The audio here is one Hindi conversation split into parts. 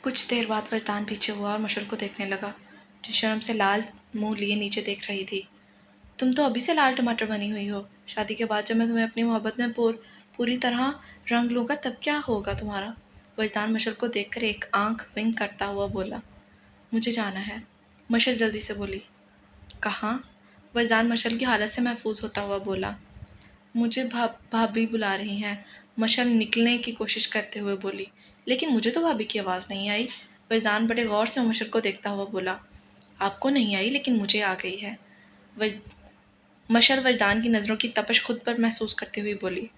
कुछ देर बाद वजदान पीछे हुआ और मशल को देखने लगा, जो शर्म से लाल मुंह लिए नीचे देख रही थी। तुम तो अभी से लाल टमाटर बनी हुई हो। शादी के बाद जब मैं तुम्हें अपनी मोहब्बत में पूरी तरह रंग लूँगा तब क्या होगा तुम्हारा? वजदान मशल को देखकर एक आंख विंक करता हुआ बोला। मुझे जाना है, मशल जल्दी से बोली। कहाँ? वजदान मशल की हालत से महफूज होता हुआ बोला। मुझे भाभी बुला रही हैं, मशल निकलने की कोशिश करते हुए बोली। लेकिन मुझे तो भाभी की आवाज़ नहीं आई। वजदान बड़े गौर से मशल को देखता हुआ बोला। आपको नहीं आई लेकिन मुझे आ गई है। मशल वजदान की नज़रों की तपश खुद पर महसूस करते हुए बोली।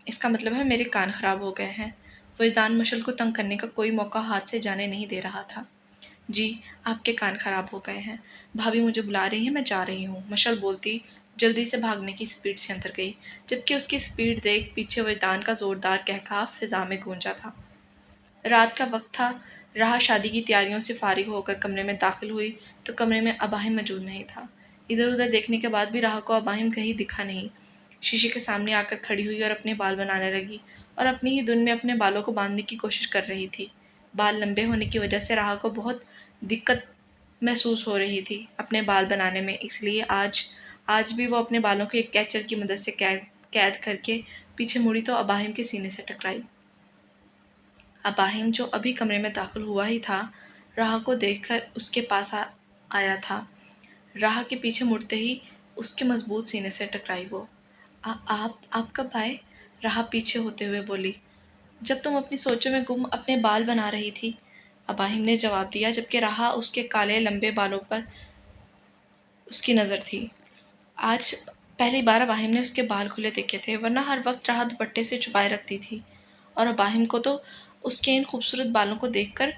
इसका मतलब है मेरे कान खराब हो गए हैं। वजदान मशल को तंग करने का कोई मौका हाथ से जाने नहीं दे रहा था। जी, आपके कान खराब हो गए हैं। भाभी मुझे बुला रही हैं, मैं जा रही हूँ, मशल बोलती जल्दी से भागने की स्पीड से अंदर गई, जबकि उसकी स्पीड देख पीछे वजदान का ज़ोरदार कहकहा फिजा में गूंजा था। रात का वक्त था। राह शादी की तैयारियों से फारिग होकर कमरे में दाखिल हुई तो कमरे में अबाहिम मौजूद नहीं था। इधर उधर देखने के बाद भी राह को अबाहिम कहीं दिखा नहीं। शीशे के सामने आकर खड़ी हुई और अपने बाल बनाने लगी और अपनी ही धुन में अपने बालों को बांधने की कोशिश कर रही थी। बाल लंबे होने की वजह से राह को बहुत दिक्कत महसूस हो रही थी अपने बाल बनाने में, इसलिए आज भी वो अपने बालों को एक कैचर की मदद से कैद करके पीछे मुड़ी तो अबाहिम के सीने से टकराई। अबाहिम, जो अभी कमरे में दाखिल हुआ ही था, राह को देखकर उसके पास आया था। राह के पीछे मुड़ते ही उसके मजबूत सीने से टकराई वो। आप कब आए? राह पीछे होते हुए बोली। जब तुम अपनी सोचों में गुम अपने बाल बना रही थी, अबाहिम ने जवाब दिया, जबकि राह उसके काले लंबे बालों पर उसकी नज़र थी। आज पहली बार अबाहिम ने उसके बाल खुले देखे थे, वरना हर वक्त राह दुपट्टे से छुपाए रखती थी और अबाहिम को तो उसके इन खूबसूरत बालों को देखकर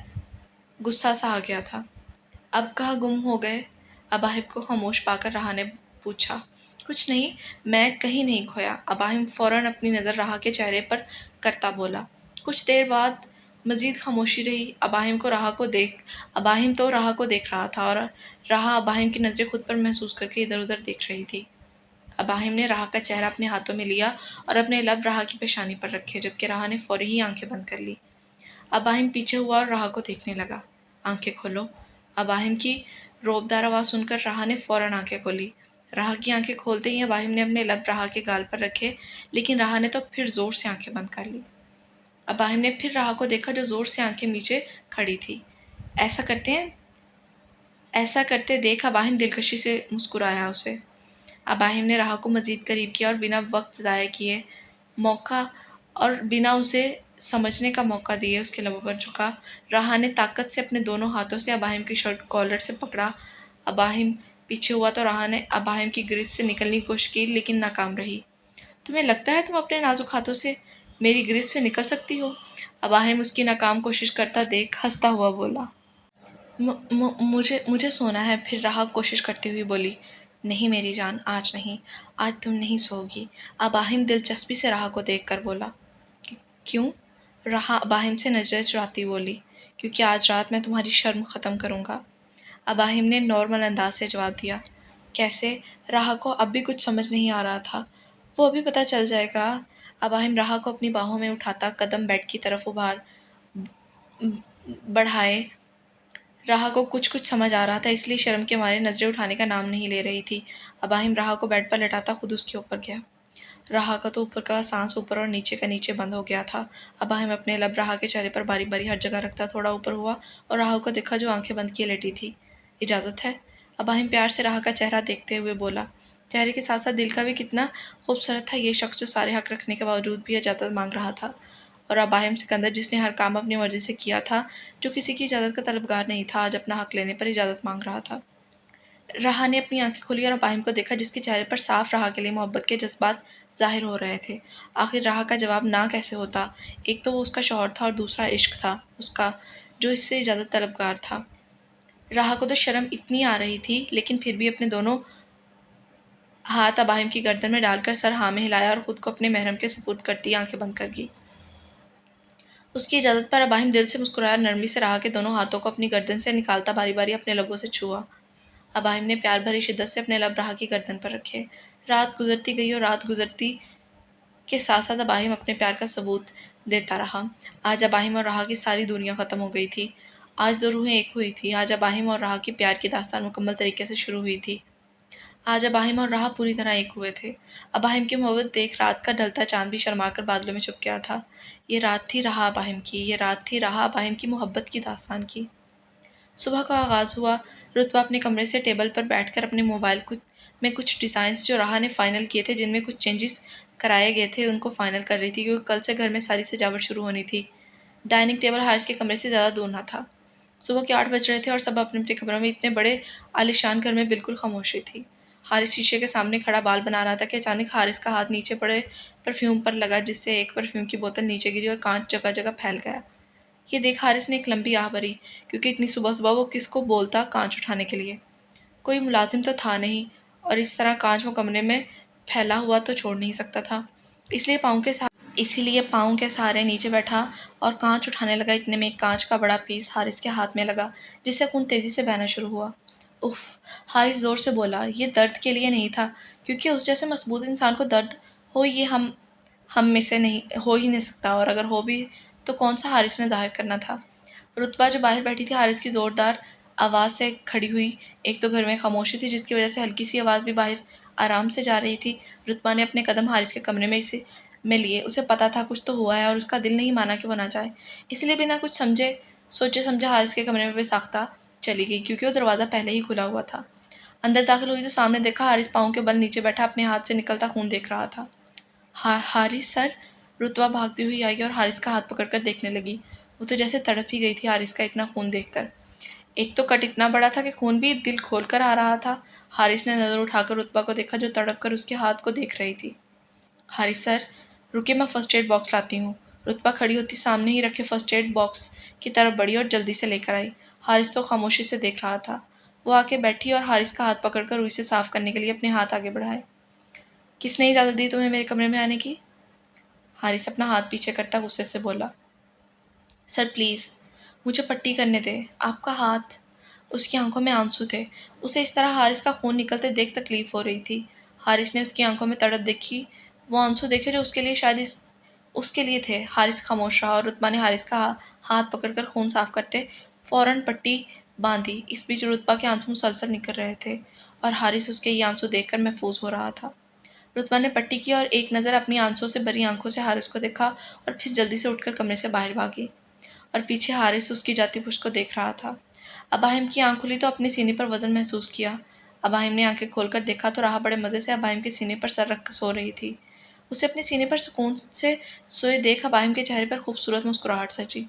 गुस्सा सा आ गया था। अब कहाँ गुम हो गए? अबाहिम को खामोश पाकर राह ने पूछा। कुछ नहीं, मैं कहीं नहीं खोया। अबाहिम फौरन अपनी नज़र राह के चेहरे पर करता बोला। कुछ देर बाद मजीद खामोशी रही। अबाहिम तो राह को देख रहा था और राह अबाहिम की नज़रें खुद पर महसूस करके इधर उधर देख रही थी। अबाहिम ने राह का चेहरा अपने हाथों में लिया और अपने लब राह की पेशानी पर रखे, जबकि राह ने फौरी ही आंखें बंद कर ली। अबाहिम पीछे हुआ और राह को देखने लगा। आंखें खोलो। अबाहिम की रोबदार आवाज़ सुनकर राह ने फौरन आंखें खोली। राह की आंखें खोलते ही अबाहिम ने अपने लब राह के गाल पर रखे, लेकिन राह ने तो फिर जोर से आंखें बंद कर ली। अबाहिम ने फिर राह को देखा, जो जोर से आंखें नीचे खड़ी थी। ऐसा करते देख अबाहिम दिलकशी से मुस्कुराया उसे। अबाहिम ने राह को मजीद करीब किया और बिना वक्त ज़ाया किए बिना उसे समझने का मौका दिए उसके लबों पर झुका। राह ने ताकत से अपने दोनों हाथों से अबाहिम की शर्ट कॉलर से पकड़ा। अबाहिम पीछे हुआ तो राह ने अबाहिम की गिरफ्त से निकलने की कोशिश की, लेकिन नाकाम रही। तुम्हें लगता है तुम अपने नाजुक हाथों से मेरी गिरफ्त से निकल सकती हो? अबाहिम उसकी नाकाम कोशिश करता देख हंसता हुआ बोला। मुझे सोना है। फिर राह कोशिश करती हुई बोली। नहीं मेरी जान, आज नहीं, आज तुम नहीं सोओगी। अबाहिम दिलचस्पी से राह को देख कर बोला। क्यों? राह अबाहिम से नजरें चुराती बोली। क्योंकि आज रात मैं तुम्हारी शर्म ख़त्म करूँगा। अबाहिम ने नॉर्मल अंदाज से जवाब दिया। कैसे? राह को अब भी कुछ समझ नहीं आ रहा था। वो अभी पता चल जाएगा। अबाहिम राह को अपनी बाहों में उठाता कदम बेड की तरफ बढ़ाए। राह को कुछ समझ आ रहा था, इसलिए शर्म के मारे नजरें उठाने का नाम नहीं ले रही थी। अबाहिम राह को बेड पर लेटाता खुद उसके ऊपर गया। राह का तो ऊपर का सांस ऊपर और नीचे का नीचे बंद हो गया था। अबाहिम अपने लब राह के चेहरे पर बारी बारी हर जगह रखता थोड़ा ऊपर हुआ और राह को देखा, जो आंखें बंद किए लेटी थी। इजाज़त है? अबाहिम प्यार से राह का चेहरा देखते हुए बोला। चेहरे के साथ साथ दिल का भी कितना खूबसूरत था ये शख्स, जो सारे हक रखने के बावजूद भी इजाज़त मांग रहा था। और अबाहिम सिकंदर, जिसने हर काम अपनी मर्जी से किया था, जो किसी की इजाज़त का तलबगार नहीं था, आज अपना हक लेने पर इजाज़त मांग रहा था। राह ने अपनी आंखें खोली और अबाहिम को देखा, जिसके चेहरे पर साफ राह के लिए मोहब्बत के जज्बात जाहिर हो रहे थे। आखिर राह का जवाब ना कैसे होता? एक तो वो उसका शौहर था और दूसरा इश्क था उसका, जो इससे इजाज़त तलबगार था। राह को तो शर्म इतनी आ रही थी, लेकिन फिर भी अपने दोनों हाथ अबाहिम की गर्दन में डालकर सर हाँ में हिलाया और ख़ुद को अपने महरम के सुपुर्द करती आंखें बंद कर दी। उसकी इजाज़त पर अबाहिम दिल से मुस्कुराया और नरमी से राह के दोनों हाथों को अपनी गर्दन से निकालता बारी बारी अपने लबों से छुआ। अबाहिम ने प्यार भरी शिद्दत से अपने लब राह की गर्दन पर रखे। रात गुजरती गई और रात गुजरती के साथ साथ अबाहिम अपने प्यार का सबूत देता रहा। आज अबाहिम और राहा की सारी दुनिया ख़त्म हो गई थी। आज दो रूहें एक हुई थी। आज अबाहिम और राहा की प्यार की दास्तान मुकम्मल तरीके से शुरू हुई थी। आज अबाहिम और राहा पूरी तरह एक हुए थे। अबाहिम की मोहब्बत देख रात का ढलता चांद भी शर्मा कर बादलों में छुप गया था। ये रात थी राहा अबाहिम की, ये रात थी राहा अबाहिम की मोहब्बत की दास्तान की। सुबह का आगाज़ हुआ। रुतबा अपने कमरे से टेबल पर बैठकर अपने मोबाइल में कुछ डिज़ाइंस जो राहा ने फ़ाइनल किए थे, जिनमें कुछ चेंजेस कराए गए थे, उनको फ़ाइनल कर रही थी, क्योंकि कल से घर में सारी सजावट शुरू होनी थी। डाइनिंग टेबल हारिस के कमरे से ज़्यादा दूर ना था। सुबह के 8 बज रहे थे और सब अपने अपने कमरों में, इतने बड़े आलीशान घर में बिल्कुल खामोशी थी। हारिस शीशे के सामने खड़ा बाल बना रहा था कि अचानक हारिस का हाथ नीचे पड़े परफ्यूम पर लगा, जिससे एक परफ्यूम की बोतल नीचे गिरी और कांच जगह जगह फैल गया। ये देख हारिस ने एक लंबी आह भरी, क्योंकि इतनी सुबह सुबह वो किसको बोलता कांच उठाने के लिए। कोई मुलाजिम तो था नहीं, और इस तरह कांच वो कमरे में फैला हुआ तो छोड़ नहीं सकता था। इसीलिए पाँव के सहारे नीचे बैठा और कांच उठाने लगा। इतने में एक कांच का बड़ा पीस हारिस के हाथ में लगा, जिससे खून तेज़ी से बहना शुरू हुआ। उफ़! हारिस ज़ोर से बोला। ये दर्द के लिए नहीं था, क्योंकि उस जैसे मजबूत इंसान को दर्द हो, ये हम में से नहीं हो ही नहीं सकता, और अगर हो भी तो कौन सा हारिस ने ज़ाहिर करना था। रुतबा जो बाहर बैठी थी हारिस की ज़ोरदार आवाज़ से खड़ी हुई। एक तो घर में खामोशी थी, जिसकी वजह से हल्की सी आवाज़ भी बाहर आराम से जा रही थी। रुतबा ने अपने कदम हारिस के कमरे में लिए। उसे पता था कुछ तो हुआ है, और उसका दिल नहीं माना कि वो ना जाए। इसलिए बिना कुछ सोचे समझे हारिस के कमरे में बेसाख्ता चली गई, क्योंकि वो दरवाज़ा पहले ही खुला हुआ था। अंदर दाखिल हुई तो सामने देखा हारिस पाँव के बल नीचे बैठा अपने हाथ से निकलता खून देख रहा था। हारिस सर! रुतबा भागती हुई आई और हारिस का हाथ पकड़कर देखने लगी। वो तो जैसे तड़प ही गई थी हारिस का इतना खून देखकर। एक तो कट इतना बड़ा था कि खून भी दिल खोल कर आ रहा था। हारिस ने नज़र उठाकर रुतबा को देखा, जो तड़प कर उसके हाथ को देख रही थी। हारिस सर, रुकिए, मैं फ़र्स्ट एड बॉक्स लाती हूँ। रुतबा खड़ी होती सामने ही रखे फ़र्स्ट एड बॉक्स की तरफ बढ़ी और जल्दी से लेकर आई। हारिस तो खामोशी से देख रहा था। वो आके बैठी और हारिस का हाथ पकड़कर रुई से साफ करने के लिए अपने हाथ आगे बढ़ाए। किसने इजाज़त दी तुम्हें मेरे कमरे में आने की? हारिस अपना हाथ पीछे करता गुस्से से बोला। सर प्लीज़, मुझे पट्टी करने दें। आपका हाथ। उसकी आंखों में आंसू थे। उसे इस तरह हारिस का खून निकलते देख तकलीफ़ हो रही थी। हारिस ने उसकी आंखों में तड़प देखी, वो आंसू देखे जो उसके लिए शायद उसके लिए थे। हारिस खामोश रहा और रुतबा ने हारिस का हाथ पकड़कर खून साफ करते फ़ौरन पट्टी बांधी। इस बीच रुतबा के आंसू मुसलसल निकल रहे थे, और हारिस उसके ये आंसू देखकर महफूज हो रहा था। रुतबा ने पट्टी की और एक नज़र अपनी आंसू से भरी आंखों से हारिस को देखा, और फिर जल्दी से उठकर कमरे से बाहर भागी। और पीछे हारिस उसकी जाती पुश्त को देख रहा था। अबाहिम की आंख खुली तो अपने सीने पर वजन महसूस किया। अबाहिम ने आंखें खोलकर देखा तो राहा बड़े मज़े से अबाहिम के सीने पर सर रख सो रही थी। उसे अपने सीने पर सुकून से सोए देख अबाहिम के चेहरे पर खूबसूरत मुस्कुराहट सजी।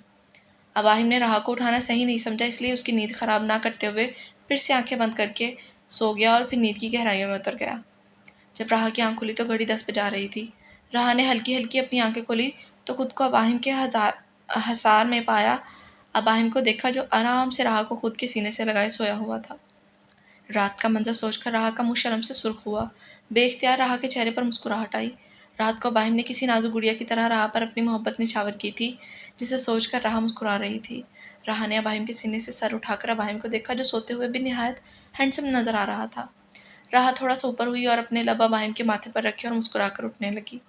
अबाहिम ने राहा को उठाना सही नहीं समझा, इसलिए उसकी नींद खराब ना करते हुए फिर से आंखें बंद करके सो गया और फिर नींद की गहराइयों में उतर गया। जब राहा की आंख खुली तो घड़ी 10 बजा रही थी। राहा ने हल्की हल्की अपनी आंखें खोली तो खुद को अबाहिम के हसार में पाया। अबाहिम को देखा, जो आराम से राहा को खुद के सीने से लगाए सोया हुआ था। रात का मंजर सोचकर राहा का मुंह शर्म से सुर्ख हुआ। बेख्तियार राहा के चेहरे पर मुस्कुराहट आई। रात को अबाहिम ने किसी नाजुक गुड़िया की तरह राहा पर अपनी मोहब्बत निछावर की थी, जिसे सोचकर राहा मुस्कुरा रही थी। राहा ने अबाहिम के सीने से सर उठाकर अबाहिम को देखा, जो सोते हुए भी निहायत हैंडसम नजर आ रहा था। राहा थोड़ा सा ऊपर हुई और अपने लब अबाहिम के माथे पर रखे और मुस्कुराकर उठने लगी।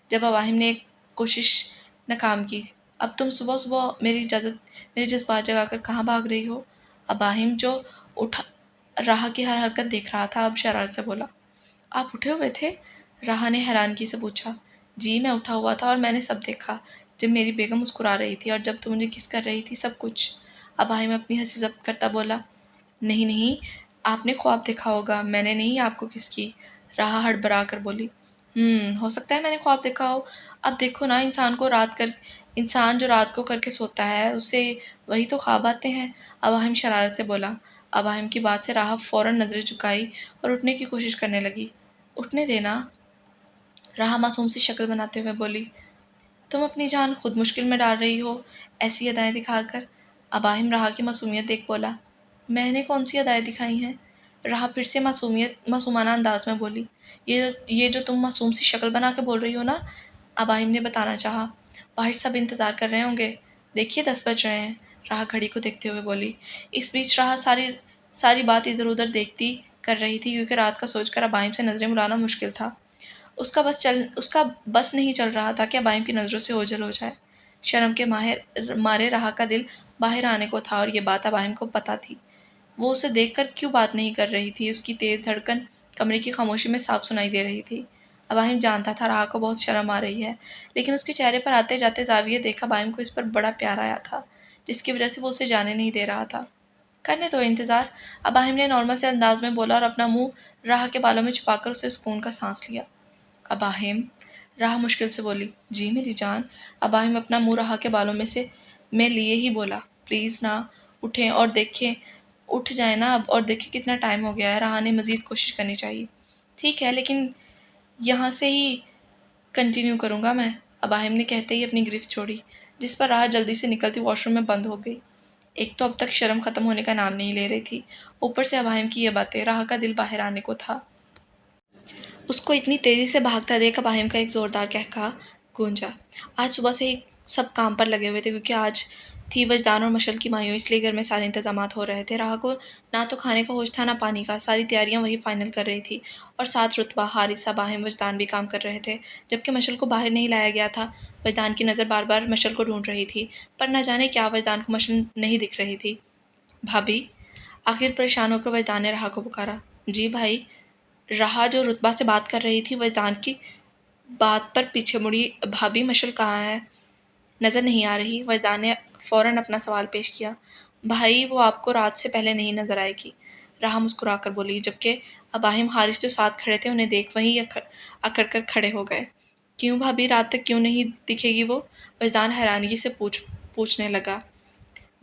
जब अबाहिम ने एक कोशिश नाकाम की। अब तुम सुबह सुबह मेरे जज्बात जगाकर कहाँ भाग रही हो? अबाहिम, जो उठा राहा की हर हरकत देख रहा था, अब शरारत से बोला। आप उठे हुए थे? राहा ने हैरानगी से पूछा। जी, मैं उठा हुआ था और मैंने सब देखा। जब मेरी बेगम मुस्कुरा रही थी और जब तुम मुझे किस कर रही थी, सब कुछ। अबाहिम अपनी हंसी जब्त करता बोला। नहीं नहीं, आपने ख्वाब देखा होगा, मैंने नहीं आपको किस की। राहा हड़बड़ा कर बोली। हो सकता है मैंने ख्वाब देखा हो। अब देखो ना, इंसान जो रात को करके सोता है, उसे वही तो ख्वाब आते हैं। अबाहिम शरारत से बोला। अबाहिम की बात से राहा फ़ौरन नज़रें झुकाई और उठने की कोशिश करने लगी। उठने देना, राहा मासूम सी शक्ल बनाते हुए बोली। तुम अपनी जान खुद मुश्किल में डाल रही हो, ऐसी अदाएं दिखाकर। अबाहिम राहा की मासूमियत देख बोला। मैंने कौन सी अदाएं दिखाई हैं? राहा फिर से मासूमाना अंदाज में बोली। ये जो तुम मासूम सी शक्ल बना के बोल रही हो ना, अबाहिम ने बताना चाहा। बाहर सब इंतज़ार कर रहे होंगे। देखिए 10 बज रहे हैं, राहा घड़ी को देखते हुए बोली। इस बीच राहा सारी सारी बात इधर उधर देखती कर रही थी, क्योंकि रात का सोचकर अबाहिम से नज़रें मिलाना मुश्किल था। उसका बस नहीं चल रहा था कि अबाइम की नज़रों से ओझल हो जाए। शर्म के माहिर मारे राह का दिल बाहर आने को था और ये बात अबाहिम को पता थी। वो उसे देखकर क्यों बात नहीं कर रही थी। उसकी तेज़ धड़कन कमरे की खामोशी में साफ सुनाई दे रही थी। अबाहिम जानता था राह को बहुत शर्म आ रही है, लेकिन उसके चेहरे पर आते जाते जाविये देखा अबाहिम को इस पर बड़ा प्यार आया था, जिसकी वजह से वो उसे जाने नहीं दे रहा था। करने दो इंतज़ार, अबाहिम ने नॉर्मल से अंदाज में बोला और अपना मुंह राह के बालों में छुपाकर उसे सुकून का सांस लिया। अबाहिम, राह मुश्किल से बोली। जी मेरी जान। अबाहिम अपना मुंह राह के बालों में लिए ही बोला, प्लीज़ ना उठें और देखें, उठ जाए ना अब और देखें कितना टाइम हो गया है। राह ने मज़ीद कोशिश करनी चाहिए। ठीक है, लेकिन यहाँ से ही कंटिन्यू करूँगा मैं, अबाहिम ने कहते ही अपनी गिरफ्त छोड़ी, जिस पर राह जल्दी से निकलती वॉशरूम में बंद हो गई। एक तो अब तक शर्म ख़त्म होने का नाम नहीं ले रही थी, ऊपर से अबाहिम की ये बातें। राह का दिल बाहर आने को था। उसको इतनी तेज़ी से भागता देख अबाहिम का एक ज़ोरदार कहका गूंजा। आज सुबह से ही सब काम पर लगे हुए थे, क्योंकि आज थी वजदान और मशल की मायूं, इसलिए घर में सारे इंतजामात हो रहे थे। राह को ना तो खाने का होश था ना पानी का, सारी तैयारियां वही फाइनल कर रही थी। और साथ रुतबा, हारिस, अबाहिम, वजदान भी काम कर रहे थे, जबकि मशल को बाहर नहीं लाया गया था। वजदान की नज़र बार बार मशल को ढूंढ रही थी, पर न जाने क्या वजदान को मशल नहीं दिख रही थी। भाभी, आखिर परेशान होकर वजदान ने राह को पुकारा। जी भाई। राह जो रुतबा से बात कर रही थी, वजदान की बात पर पीछे मुड़ी। भाभी, मशल कहाँ है? नज़र नहीं आ रही। वजदान ने फ़ौरन अपना सवाल पेश किया। भाई, वो आपको रात से पहले नहीं नज़र आएगी, राह मुस्कुरा कर बोली, जबकि अबाहिम, हारिस जो साथ खड़े थे उन्हें देख वहीं अकड़ कर खड़े हो गए। क्यों भाभी, रात तक क्यों नहीं दिखेगी वो? वजदान हैरानगी से पूछने लगा।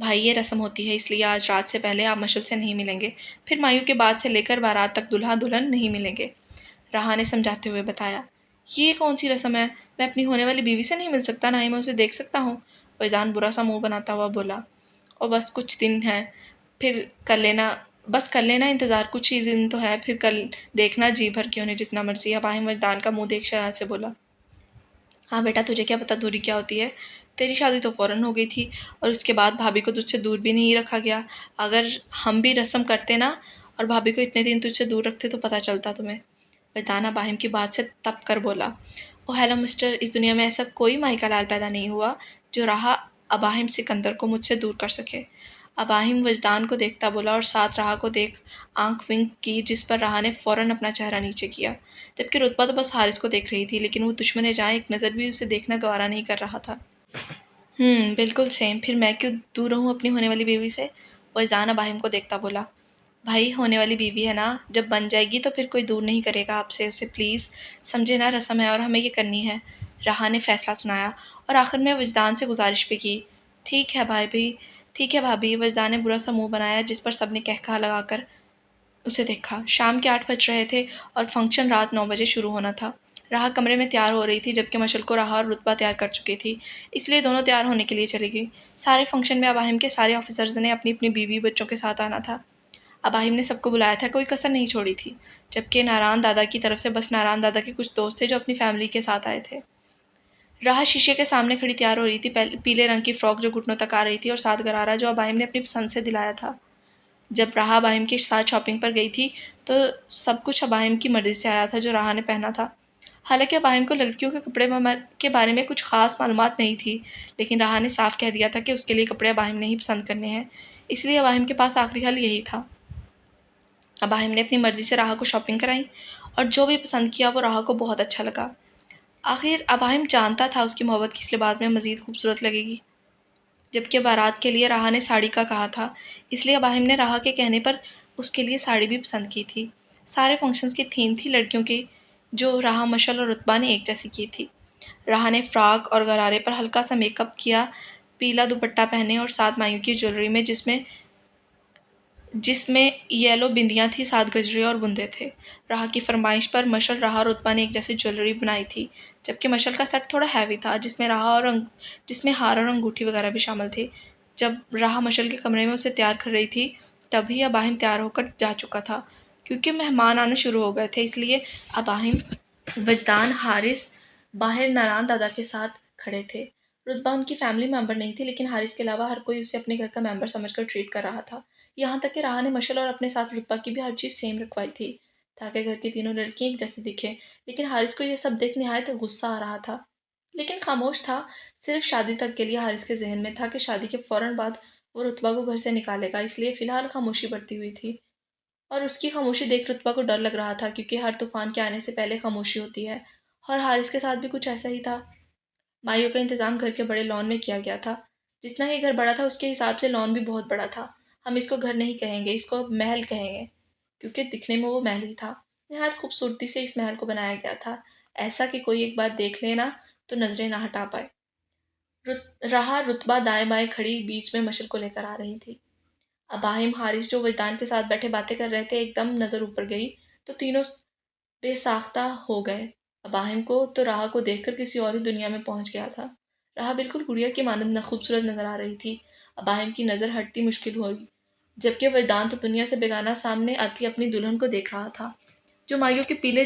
भाई, ये रस्म होती है, इसलिए आज रात से पहले आप मशल से नहीं मिलेंगे, फिर मायू के बाद से लेकर बारात तक दुल्हा दुल्हन नहीं मिलेंगे, राह ने समझाते हुए बताया। ये कौन सी रस्म है? मैं अपनी होने वाली बीवी से नहीं मिल सकता, ना ही मैं उसे देख सकता हूँ, फैज़ान बुरा सा मुंह बनाता हुआ बोला। और बस कुछ दिन है, फिर कर लेना, बस कर लेना इंतज़ार, कुछ ही दिन तो है, फिर कल देखना जी भर के उन्हें जितना मर्जी। अबाहिम वजदान का मुंह देख शरारत से बोला। हाँ बेटा, तुझे क्या पता दूरी क्या होती है? तेरी शादी तो फ़ौरन हो गई थी और उसके बाद भाभी को तुझसे दूर भी नहीं रखा गया। अगर हम भी रस्म करते ना और भाभी को इतने दिन तुझसे दूर रखते तो पता चलता तुम्हें। वरदाना बाहिम की बात से तप कर बोला। ओ हेलो मिस्टर, इस दुनिया में ऐसा कोई माइका लाल पैदा नहीं हुआ जो राह अबाहिम सिकंदर को मुझसे दूर कर सके। अबाहिम वजदान को देखता बोला और साथ राह को देख आंख विंक की, जिस पर राह ने फ़ौरन अपना चेहरा नीचे किया, जबकि रुतबा तो बस हारिस को देख रही थी, लेकिन वो दुश्मन जहाँ एक नज़र भी उसे देखना गवारा नहीं कर रहा था। बिल्कुल सेम, फिर मैं क्यों दूर रहूँ अपनी होने वाली बीवी से? वजदान अबाहिम को देखता बोला। भाई, होने वाली बीवी है ना, जब बन जाएगी तो फिर कोई दूर नहीं करेगा आपसे उसे, प्लीज़ समझे ना, रस्म है और हमें ये करनी है, राह ने फ़ैसला सुनाया और आखिर में वजदान से गुजारिश भी की। ठीक है भाभी, ठीक है भाभी, वजदान ने बुरा सा मुंह बनाया, जिस पर सब ने कहकहा लगाकर उसे देखा। शाम के 8 बज रहे थे और फंक्शन रात 9 बजे शुरू होना था। राह कमरे में तैयार हो रही थी, जबकि मशल को राह और रुतबा तैयार कर चुकी थी, इसलिए दोनों तैयार होने के लिए चली गई। सारे फंक्शन में अबाहिम के सारे ऑफिसर्स ने अपनी अपनी बीवी बच्चों के साथ आना था। अबाहिम ने सबको बुलाया था, कोई कसर नहीं छोड़ी थी, जबकि नारायण दादा की तरफ से बस नारायण दादा के कुछ दोस्त थे जो अपनी फैमिली के साथ आए थे। राह शीशे के सामने खड़ी तैयार हो रही थी, पीले रंग की फ्रॉक जो घुटनों तक आ रही थी और साथ गरारा जो अबाहिम ने अपनी पसंद से दिलाया था। जब राह अबाहिम के साथ शॉपिंग पर गई थी तो सब कुछ अबाहिम की मर्ज़ी से आया था जो राह ने पहना था। हालांकि अबाहिम को लड़कियों के कपड़े के बारे में कुछ ख़ास मालूमात नहीं थी, लेकिन राह ने साफ कह दिया था कि उसके लिए कपड़े अबाहिम ने ही पसंद करने हैं, इसलिए अबाहिम के पास आखिरी हल यही था। अबाहिम ने अपनी मर्ज़ी से राह को शॉपिंग कराई और जो भी पसंद किया वो राह को बहुत अच्छा लगा। आखिर अबाहिम जानता था उसकी मोहब्बत किस लिबास में मज़ीद खूबसूरत लगेगी। जबकि बारात के लिए राह ने साड़ी का कहा था, इसलिए अबाहिम ने राह के कहने पर उसके लिए साड़ी भी पसंद की थी। सारे फंक्शंस की थीम थी लड़कियों की, जो राह, मशल और रुतबा ने एक जैसी की थी। राह ने फ्रॉक और गरारे पर हल्का सा मेकअप किया, पीला दुपट्टा पहने और साथ मायू की ज्वेलरी में, जिसमें जिसमें येलो बिंदियाँ थी, साथ गजरे और बुंदे थे। राह की फरमाइश पर मशल, राह और रुतबा ने एक जैसी ज्वेलरी बनाई थी, जबकि मशल का सेट थोड़ा हैवी था, जिसमें हार और अंगूठी वगैरह भी शामिल थे। जब राह मशल के कमरे में उसे तैयार कर रही थी, तभी अबाहिम तैयार होकर जा चुका था। क्योंकि मेहमान आने शुरू हो गए थे, इसलिए अबाहिम, वजदान, हारिस बाहर नारायण दादा के साथ खड़े थे। रुतबा उनकी फैमिली मेंबर नहीं थी, लेकिन हारिस के अलावा हर कोई उसे अपने घर का मेंबर समझकर ट्रीट कर रहा था। यहाँ तक कि राह ने मशल और अपने साथ रुतबा की भी हर चीज़ सेम रखवाई थी, ताकि घर की तीनों लड़कियां एक जैसी दिखे। लेकिन हारिस को यह सब देख निहायत गुस्सा आ रहा था, लेकिन खामोश था। सिर्फ शादी तक के लिए हारिस के जहन में था कि शादी के फ़ौरन बाद वो रुतबा को घर से निकालेगा, इसलिए फ़िलहाल खामोशी बरती हुई थी। और उसकी खामोशी देख रुतबा को डर लग रहा था, क्योंकि हर तूफ़ान के आने से पहले खामोशी होती है। और हारिस के साथ भी कुछ ऐसा ही था। माइयों का इंतज़ाम घर के बड़े लॉन में किया गया था। जितना ये घर बड़ा था उसके हिसाब से लॉन भी बहुत बड़ा था। हम इसको घर नहीं कहेंगे, इसको महल कहेंगे, क्योंकि दिखने में वो महल ही था। नहायत खूबसूरती से इस महल को बनाया गया था, ऐसा कि कोई एक बार देख लेना तो नजरें ना हटा पाए। रहा रुतबा दाएं बाएं खड़ी बीच में मशल को लेकर आ रही थी। अबाहिम हारिस जो वजदान के साथ बैठे बातें कर रहे थे, एकदम नजर ऊपर गई तो तीनों बेसाख्ता हो गए। अबाहिम को तो राह को देखकर किसी और ही दुनिया में पहुंच गया था। राह बिल्कुल गुड़िया की मानंद न खूबसूरत नजर आ रही थी। अबाहिम की नज़र हटती मुश्किल हुई, जबकि वरदान तो दुनिया से बेगाना सामने आती अपनी दुल्हन को देख रहा था, जो माइयों के पीले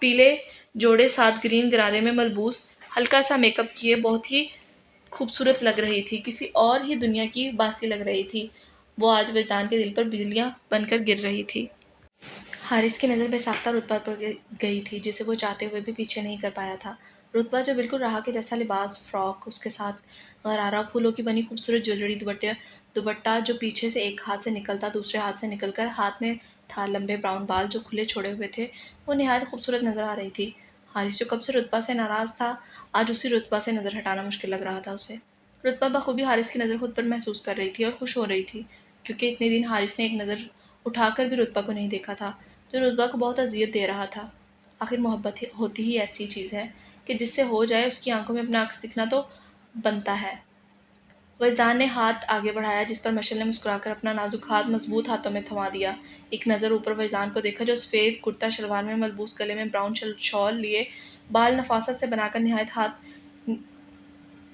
पीले जोड़े साथ ग्रीन गरारे में मलबूस, हल्का सा मेकअप किए बहुत ही खूबसूरत लग रही थी। किसी और ही दुनिया की बासी लग रही थी। वो आज वरदान के दिल पर बिजलियां बनकर गिर रही थी। हारिस की नज़र बेसाख्ता रुतबा पर गई थी, जिसे वो चाहते हुए भी पीछे नहीं कर पाया था। रुतबा जो बिल्कुल राह के जैसा लिबास, फ्रॉक, उसके साथ गरारा फूलों की बनी खूबसूरत ज्वेलरी, दुपट्टा जो पीछे से एक हाथ से निकलता दूसरे हाथ से निकलकर हाथ में था, लंबे ब्राउन बाल जो खुले छोड़े हुए थे, वो निहायत खूबसूरत नज़र आ रही थी। हारिस जो कब से रुतबा से नाराज़ था, आज उसी रुतबा से नज़र हटाना मुश्किल लग रहा था उसे। रुतबा बखूबी हारिस की नज़र खुद पर महसूस कर रही थी और खुश हो रही थी, क्योंकि इतने दिन हारिस ने एक नज़र उठाकर भी रुतबा को नहीं देखा था, जो रुतबा को बहुत अजियत दे रहा था। आखिर मोहब्बत होती ही ऐसी चीज़ है कि जिससे हो जाए उसकी आंखों में अपना अक्स दिखना तो बनता है। वजदान ने हाथ आगे बढ़ाया, जिस पर मशल ने मुस्कुराकर अपना नाजुक हाथ मजबूत हाथों में थमा दिया। एक नज़र ऊपर वजदान को देखा, जो सफ़ेद कुर्ता शलवार में मलबूस, गले में ब्राउन शॉल लिए, बाल नफासत से बनाकर निहायत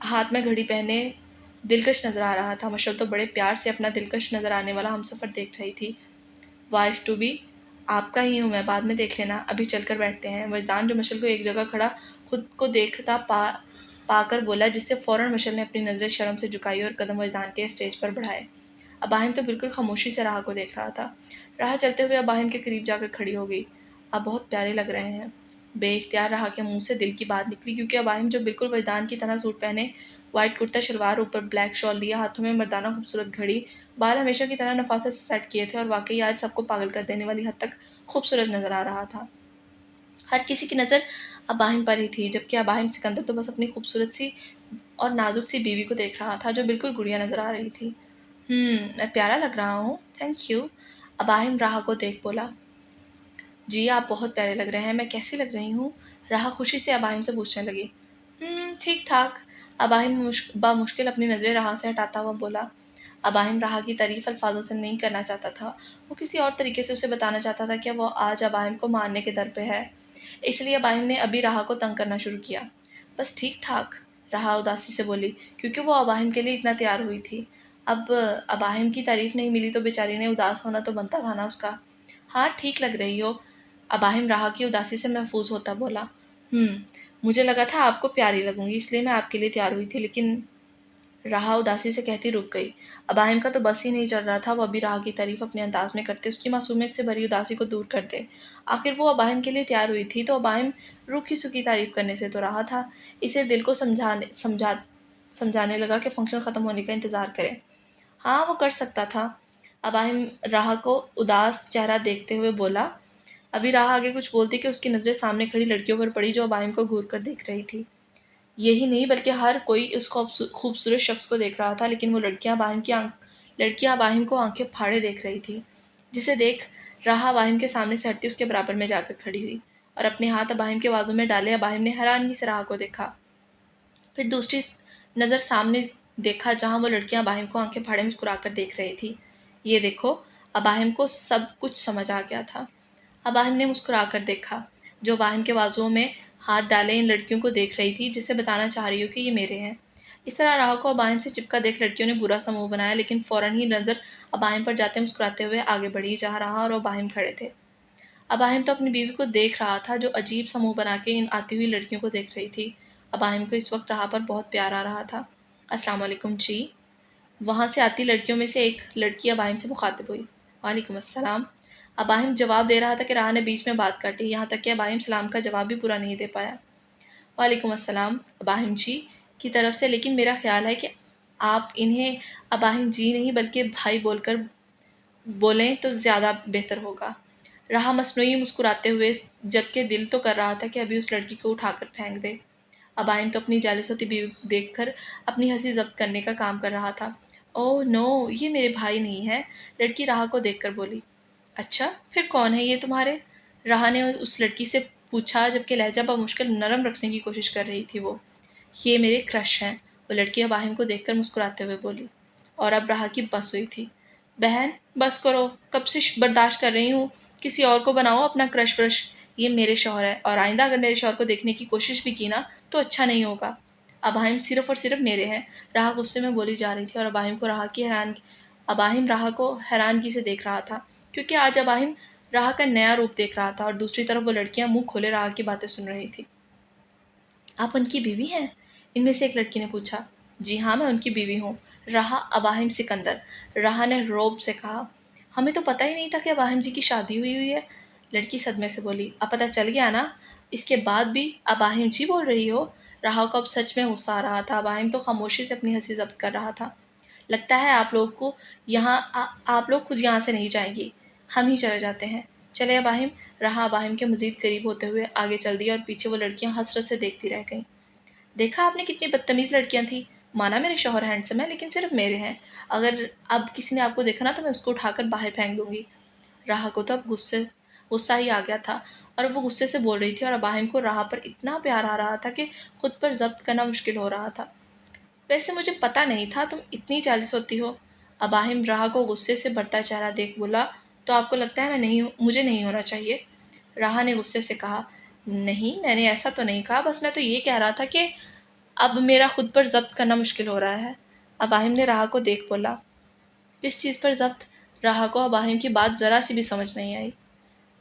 हाथ में घड़ी पहने दिलकश नज़र आ रहा था। मशल तो बड़े प्यार से अपना दिलकश नज़र आने वाला हमसफ़र देख रही थी। वाइफ टू बी आपका ही हूँ मैं, बाद में देख लेना, अभी चलकर बैठते हैं। वजदान जो मशल को एक जगह खड़ा खुद को देखता पाकर बोला, जिससे फ़ौरन मशल ने अपनी नज़रें शर्म से झुकाई और कदम वजदान के स्टेज पर बढ़ाए। अबाहिम तो बिल्कुल खामोशी से राह को देख रहा था। राह चलते हुए अबाहिम के करीब जाकर खड़ी हो गई। आप बहुत प्यारे लग रहे हैं। बेइख्तियार राह के मुंह से दिल की बात निकली, क्योंकि अबाहिम जो बिल्कुल वजदान की तरह सूट पहने, वाइट कुर्ता शलवार, ऊपर ब्लैक शॉल लिया, हाथों में मर्दाना खूबसूरत घड़ी, बाल हमेशा की तरह नफासत से सेट किए थे और वाकई आज सबको पागल कर देने वाली हद तक खूबसूरत नज़र आ रहा था। हर किसी की नज़र अबाहिम पर ही थी, जबकि अबाहिम सिकंदर तो बस अपनी खूबसूरत सी और नाजुक सी बीवी को देख रहा था, जो बिल्कुल गुड़िया नज़र आ रही थी। मैं प्यारा लग रहा हूँ, थैंक यू। अबाहिम राह को देख बोला। जी आप बहुत प्यारे लग रहे हैं, मैं कैसी लग रही हूँ? राह खुशी से अबाहिम से पूछने लगी। ठीक ठाक। अबाहिम बामुश्किल अपनी नज़रें राह से हटाता हुआ बोला। अबाहिम राह की तारीफ अल्फाजों से नहीं करना चाहता था, वो किसी और तरीके से उसे बताना चाहता था कि वो आज अबाहिम को मारने के दर पे है। इसलिए अबाहिम ने अभी राह को तंग करना शुरू किया। बस ठीक ठाक, राह उदासी से बोली, क्योंकि वो अबाहिम के लिए इतना तैयार हुई थी। अब अबाहिम की तारीफ नहीं मिली तो बेचारी ने उदास होना तो बनता था ना उसका। हाँ ठीक लग रही हो, अबाहिम राह की उदासी से महफूज होता बोला। मुझे लगा था आपको प्यारी लगूंगी, इसलिए मैं आपके लिए तैयार हुई थी, लेकिन राह उदासी से कहती रुक गई। अबाहिम का तो बस ही नहीं चल रहा था, वो अभी राह की तारीफ अपने अंदाज में करते उसकी मासूमियत से भरी उदासी को दूर कर दे। आखिर वो अबाहिम के लिए तैयार हुई थी, तो अबाहिम रूखी सूखी तारीफ करने से तो रहा था। इसे दिल को समझाने लगा कि फंक्शन ख़त्म होने का इंतज़ार करें। हाँ वो कर सकता था। अबाहिम राह को उदास चेहरा देखते हुए बोला। अभी राह आगे कुछ बोलती कि उसकी नज़रें सामने खड़ी लड़कियों पर पड़ी, जो अबाहिम को घूर कर देख रही थी। यही नहीं बल्कि हर कोई उस खूबसूरत शख्स को देख रहा था, लेकिन वो लड़कियां अबाहिम को आंखें फाड़े देख रही थी, जिसे देख राह अबाहिम के सामने से हटती उसके बराबर में जाकर खड़ी हुई और अपने हाथ अबाहिम के बाजू में डाले। अबाहिम ने हैरानगी से राह को देखा, फिर दूसरी नज़र सामने देखा, जहाँ वो लड़कियां अबाहिम को आंखें फाड़े मुस्कुराकर देख रही थी। ये देखो, अबाहिम को सब कुछ समझ आ गया था। अबाहिम ने मुस्कुराकर देखा, जो अबाहिम के बाजुओं में हाथ डाले इन लड़कियों को देख रही थी, जिसे बताना चाह रही हो कि ये मेरे हैं। इस तरह राह को अबाहिम से चिपका देख लड़कियों ने बुरा सा मुंह बनाया, लेकिन फ़ौरन ही नज़र अबाहिम पर जाते मुस्कुराते हुए आगे बढ़ी, जहाँ राह और अबाहिम खड़े थे। अबाहिम तो अपनी बीवी को देख रहा था, जो अजीब सा मुंह बना के इन आती हुई लड़कियों को देख रही थी। अबाहिम को इस वक्त राह पर बहुत प्यार आ रहा था। अस्सलाम वालेकुम जी। वहाँ से आती लड़कियों में से एक लड़की अबाहिम से मुखातिब हुई। वालेकुम अस्सलाम। अबाहिम जवाब दे रहा था कि राह ने बीच में बात काटी, यहाँ तक कि अबाहिम सलाम का जवाब भी पूरा नहीं दे पाया। वालेकुम अस्सलाम। अबाहिम जी, की तरफ से, लेकिन मेरा ख्याल है कि आप इन्हें अबाहिम जी नहीं बल्कि भाई बोलकर बोलें तो ज़्यादा बेहतर होगा। रहा मसनूई मुस्कुराते हुए, जबकि दिल तो कर रहा था कि अभी उस लड़की को उठाकर फेंक दे। अबाहिम तो अपनी जालिस होती बीवी देखकर अपनी हंसी जब्त करने का काम कर रहा था। ओह नो, ये मेरे भाई नहीं है, लड़की राह को देखकर बोली। अच्छा, फिर कौन है ये तुम्हारे? राह ने उस लड़की से पूछा, जबकि लहजा बमुश्किल नरम रखने की कोशिश कर रही थी वो। ये मेरे क्रश हैं, वो लड़की अबाहिम को देखकर मुस्कुराते हुए बोली। और अब राह की बस हुई थी। बहन बस करो, कब से बर्दाश्त कर रही हूँ, किसी और को बनाओ अपना क्रश व्रश। ये मेरे शौहर है, और आइंदा अगर मेरे शौहर को देखने की कोशिश भी की ना तो अच्छा नहीं होगा। अबाहिम सिर्फ और सिर्फ मेरे हैं, राह गुस्से में बोली जा रही थी, और अबाहिम राह को हैरानगी से देख रहा था, क्योंकि आज अबाहिम राह का नया रूप देख रहा था, और दूसरी तरफ वो लड़कियां मुंह खोले राह की बातें सुन रही थी। आप उनकी बीवी हैं? इनमें से एक लड़की ने पूछा। जी हाँ, मैं उनकी बीवी हूँ, रहा अबाहिम सिकंदर। राह ने रौब से कहा। हमें तो पता ही नहीं था कि अबाहिम जी की शादी हुई हुई है, लड़की सदमे से बोली। अब पता चल गया ना, इसके बाद भी अबाहिम जी बोल रही हो? राह को अब सच में गुस्सा आ रहा था। अबाहिम तो खामोशी से अपनी हंसी जब्त कर रहा था। लगता है आप लोग को आप लोग खुद यहाँ से नहीं जाएंगी, हम ही चले जाते हैं। चले अबाहिम। रहा अबाहिम के मजीद करीब होते हुए आगे चल दिया, और पीछे वो लड़कियां हसरत से देखती रह गईं। देखा आपने कितनी बदतमीज़ लड़कियां थी। माना मेरे शौहर हैंडसम है, लेकिन सिर्फ मेरे हैं। अगर अब किसी ने आपको देखा ना तो मैं उसको उठाकर बाहर फेंक दूंगी। राह को तो अब गुस्सा ही आ गया था, और वो गुस्से से बोल रही थी, और अबाहिम को राह पर इतना प्यार आ रहा था कि खुद पर जब्त करना मुश्किल हो रहा था। वैसे मुझे पता नहीं था तुम इतनी चालीस होती हो। अबाहिम राह को गुस्से से बढ़ता चेहरा देख बोला। तो आपको लगता है मुझे नहीं होना चाहिए? राह ने गुस्से से कहा। नहीं, मैंने ऐसा तो नहीं कहा, बस मैं तो ये कह रहा था कि अब मेरा खुद पर जब्त करना मुश्किल हो रहा है। अबाहिम ने राह को देख बोला। किस चीज़ पर जब्त? राह को अबाहिम की बात ज़रा सी भी समझ नहीं आई।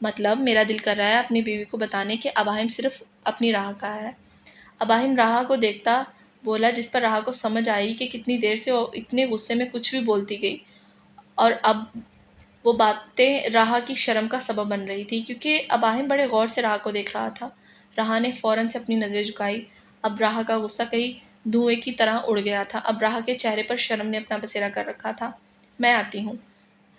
मतलब मेरा दिल कर रहा है अपनी बीवी को बताने कि अबाहिम सिर्फ अपनी राह का है। अबाहिम राह को देखता बोला, जिस पर राह को समझ आई कि कितनी देर से वो इतने गुस्से में कुछ भी बोलती गई, और अब वो बातें राह की शर्म का सबब बन रही थी, क्योंकि अबाहिम बड़े गौर से राह को देख रहा था। राह ने फ़ौरन से अपनी नज़रें झुकाई। अब राह का गुस्सा कहीं धुएं की तरह उड़ गया था। अब राह के चेहरे पर शर्म ने अपना बसेरा कर रखा था। मैं आती हूँ।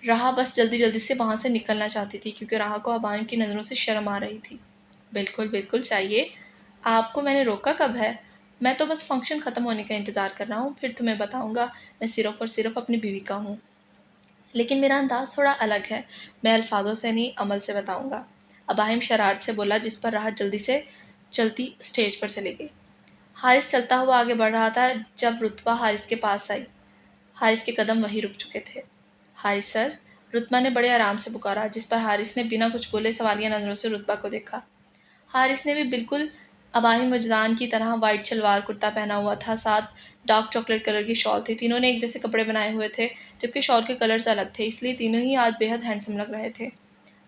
राह बस जल्दी जल्दी से वहाँ से निकलना चाहती थी, क्योंकि राह को अबाहिम की नज़रों से शर्म आ रही थी। बिल्कुल बिल्कुल चाहिए, आपको मैंने रोका कब है? मैं तो बस फंक्शन ख़त्म होने का इंतज़ार कर रहा हूँ, फिर तुम्हें बताऊँगा मैं सिर्फ़ और सिर्फ़ अपनी बीवी का हूँ। लेकिन मेरा अंदाज़ थोड़ा अलग है, मैं अल्फाजों से नहीं अमल से बताऊँगा। अबाहिम शरारत से बोला, जिस पर राह जल्दी से चलती स्टेज पर चली गई। हारिस चलता हुआ आगे बढ़ रहा था, जब रुतबा हारिस के पास आई। हारिस के कदम वहीं रुक चुके थे। हारिस सर, रुतबा ने बड़े आराम से पुकारा, जिस पर हारिस ने बिना कुछ बोले सवालिया नज़रों से रुतबा को देखा। हारिस ने भी बिल्कुल अबाहिम मजदान की तरह वाइट शलवार कुर्ता पहना हुआ था, साथ डार्क चॉकलेट कलर की शॉल थी। तीनों ने एक जैसे कपड़े बनाए हुए थे, जबकि शॉल के कलर्स अलग थे, इसलिए तीनों ही आज बेहद हैंडसम लग रहे थे।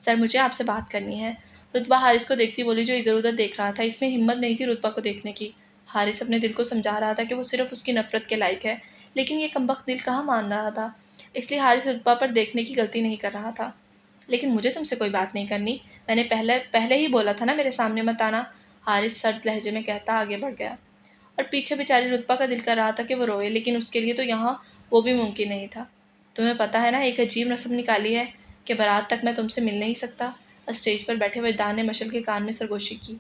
सर, मुझे आपसे बात करनी है, रुतबा हारिस को देखती बोली, जो इधर उधर देख रहा था। इसमें हिम्मत नहीं थी रुतबा को देखने की। हारिस अपने दिल को समझा रहा था कि वो सिर्फ उसकी नफरत के लायक है, लेकिन ये कमबख्त दिल कहाँ मान रहा था, इसलिए हारिस रुतबा पर देखने की गलती नहीं कर रहा था। लेकिन मुझे तुमसे कोई बात नहीं करनी, मैंने पहले पहले ही बोला था ना, मेरे सामने मत आना। हारिस सर्द लहजे में कहता आगे बढ़ गया, और पीछे बेचारी रुतबा का दिल कर रहा था कि वो रोए, लेकिन उसके लिए तो यहाँ वो भी मुमकिन नहीं था। तुम्हें पता है ना, एक अजीब रस्म निकाली है कि बारात तक मैं तुमसे मिल नहीं सकता। स्टेज पर बैठे वजदान ने मशल के कान में सरगोशी की।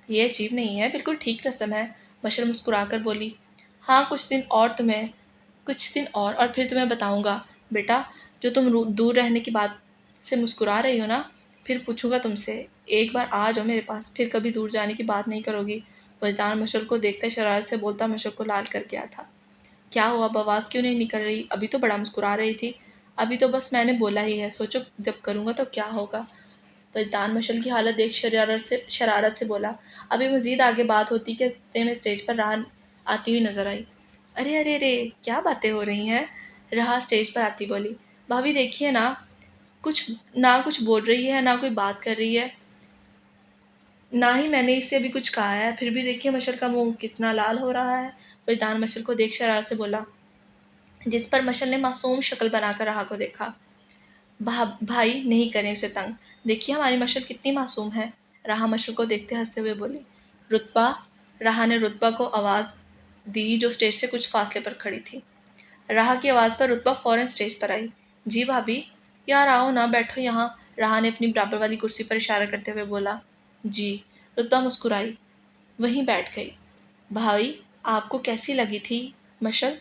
ये अजीब नहीं है, बिल्कुल ठीक रस्म है, मशल मुस्कुराकर बोली। हाँ, कुछ दिन और फिर तुम्हें बताऊँगा। बेटा, जो तुम दूर रहने की बात से मुस्कुरा रही हो ना, फिर पूछूंगा तुमसे। एक बार आ जाओ मेरे पास, फिर कभी दूर जाने की बात नहीं करोगी। वजदान मशल को देखते शरारत से बोलता मशल को लाल कर गया था। क्या हुआ, आवाज़ क्यों नहीं निकल रही? अभी तो बड़ा मुस्कुरा रही थी। अभी तो बस मैंने बोला ही है, सोचो जब करूँगा तो क्या होगा। वजदान मशल की हालत देख शरारत से बोला। अभी मजीद आगे बात होती कि इतने में स्टेज पर राह आती हुई नजर आई। अरे अरे अरे, क्या बातें हो रही हैं? राह स्टेज पर आती बोली। भाभी देखिए ना, कुछ बोल रही है, ना कोई बात कर रही है, ना ही मैंने इससे अभी कुछ कहा है, फिर भी देखिए मशल का मुंह कितना लाल हो रहा है। वजदान मशल को देख शरारत से बोला, जिस पर मशल ने मासूम शक्ल बनाकर राह को देखा। भाई नहीं करें उसे तंग, देखिए हमारी मशल कितनी मासूम है। राह मशल को देखते हंसते हुए बोली। रुतबा। राह ने रुतबा को आवाज़ दी जो स्टेज से कुछ फासले पर खड़ी थी। राहा की आवाज़ पर रुतबा फ़ौरन स्टेज पर आई। जी भाभी, यार आओ ना, बैठो यहाँ। राहा ने अपनी बराबर वाली कुर्सी पर इशारा करते हुए बोला। जी। रुतबा मुस्कुराई, वहीं बैठ गई। भाई, आपको कैसी लगी थी मशल?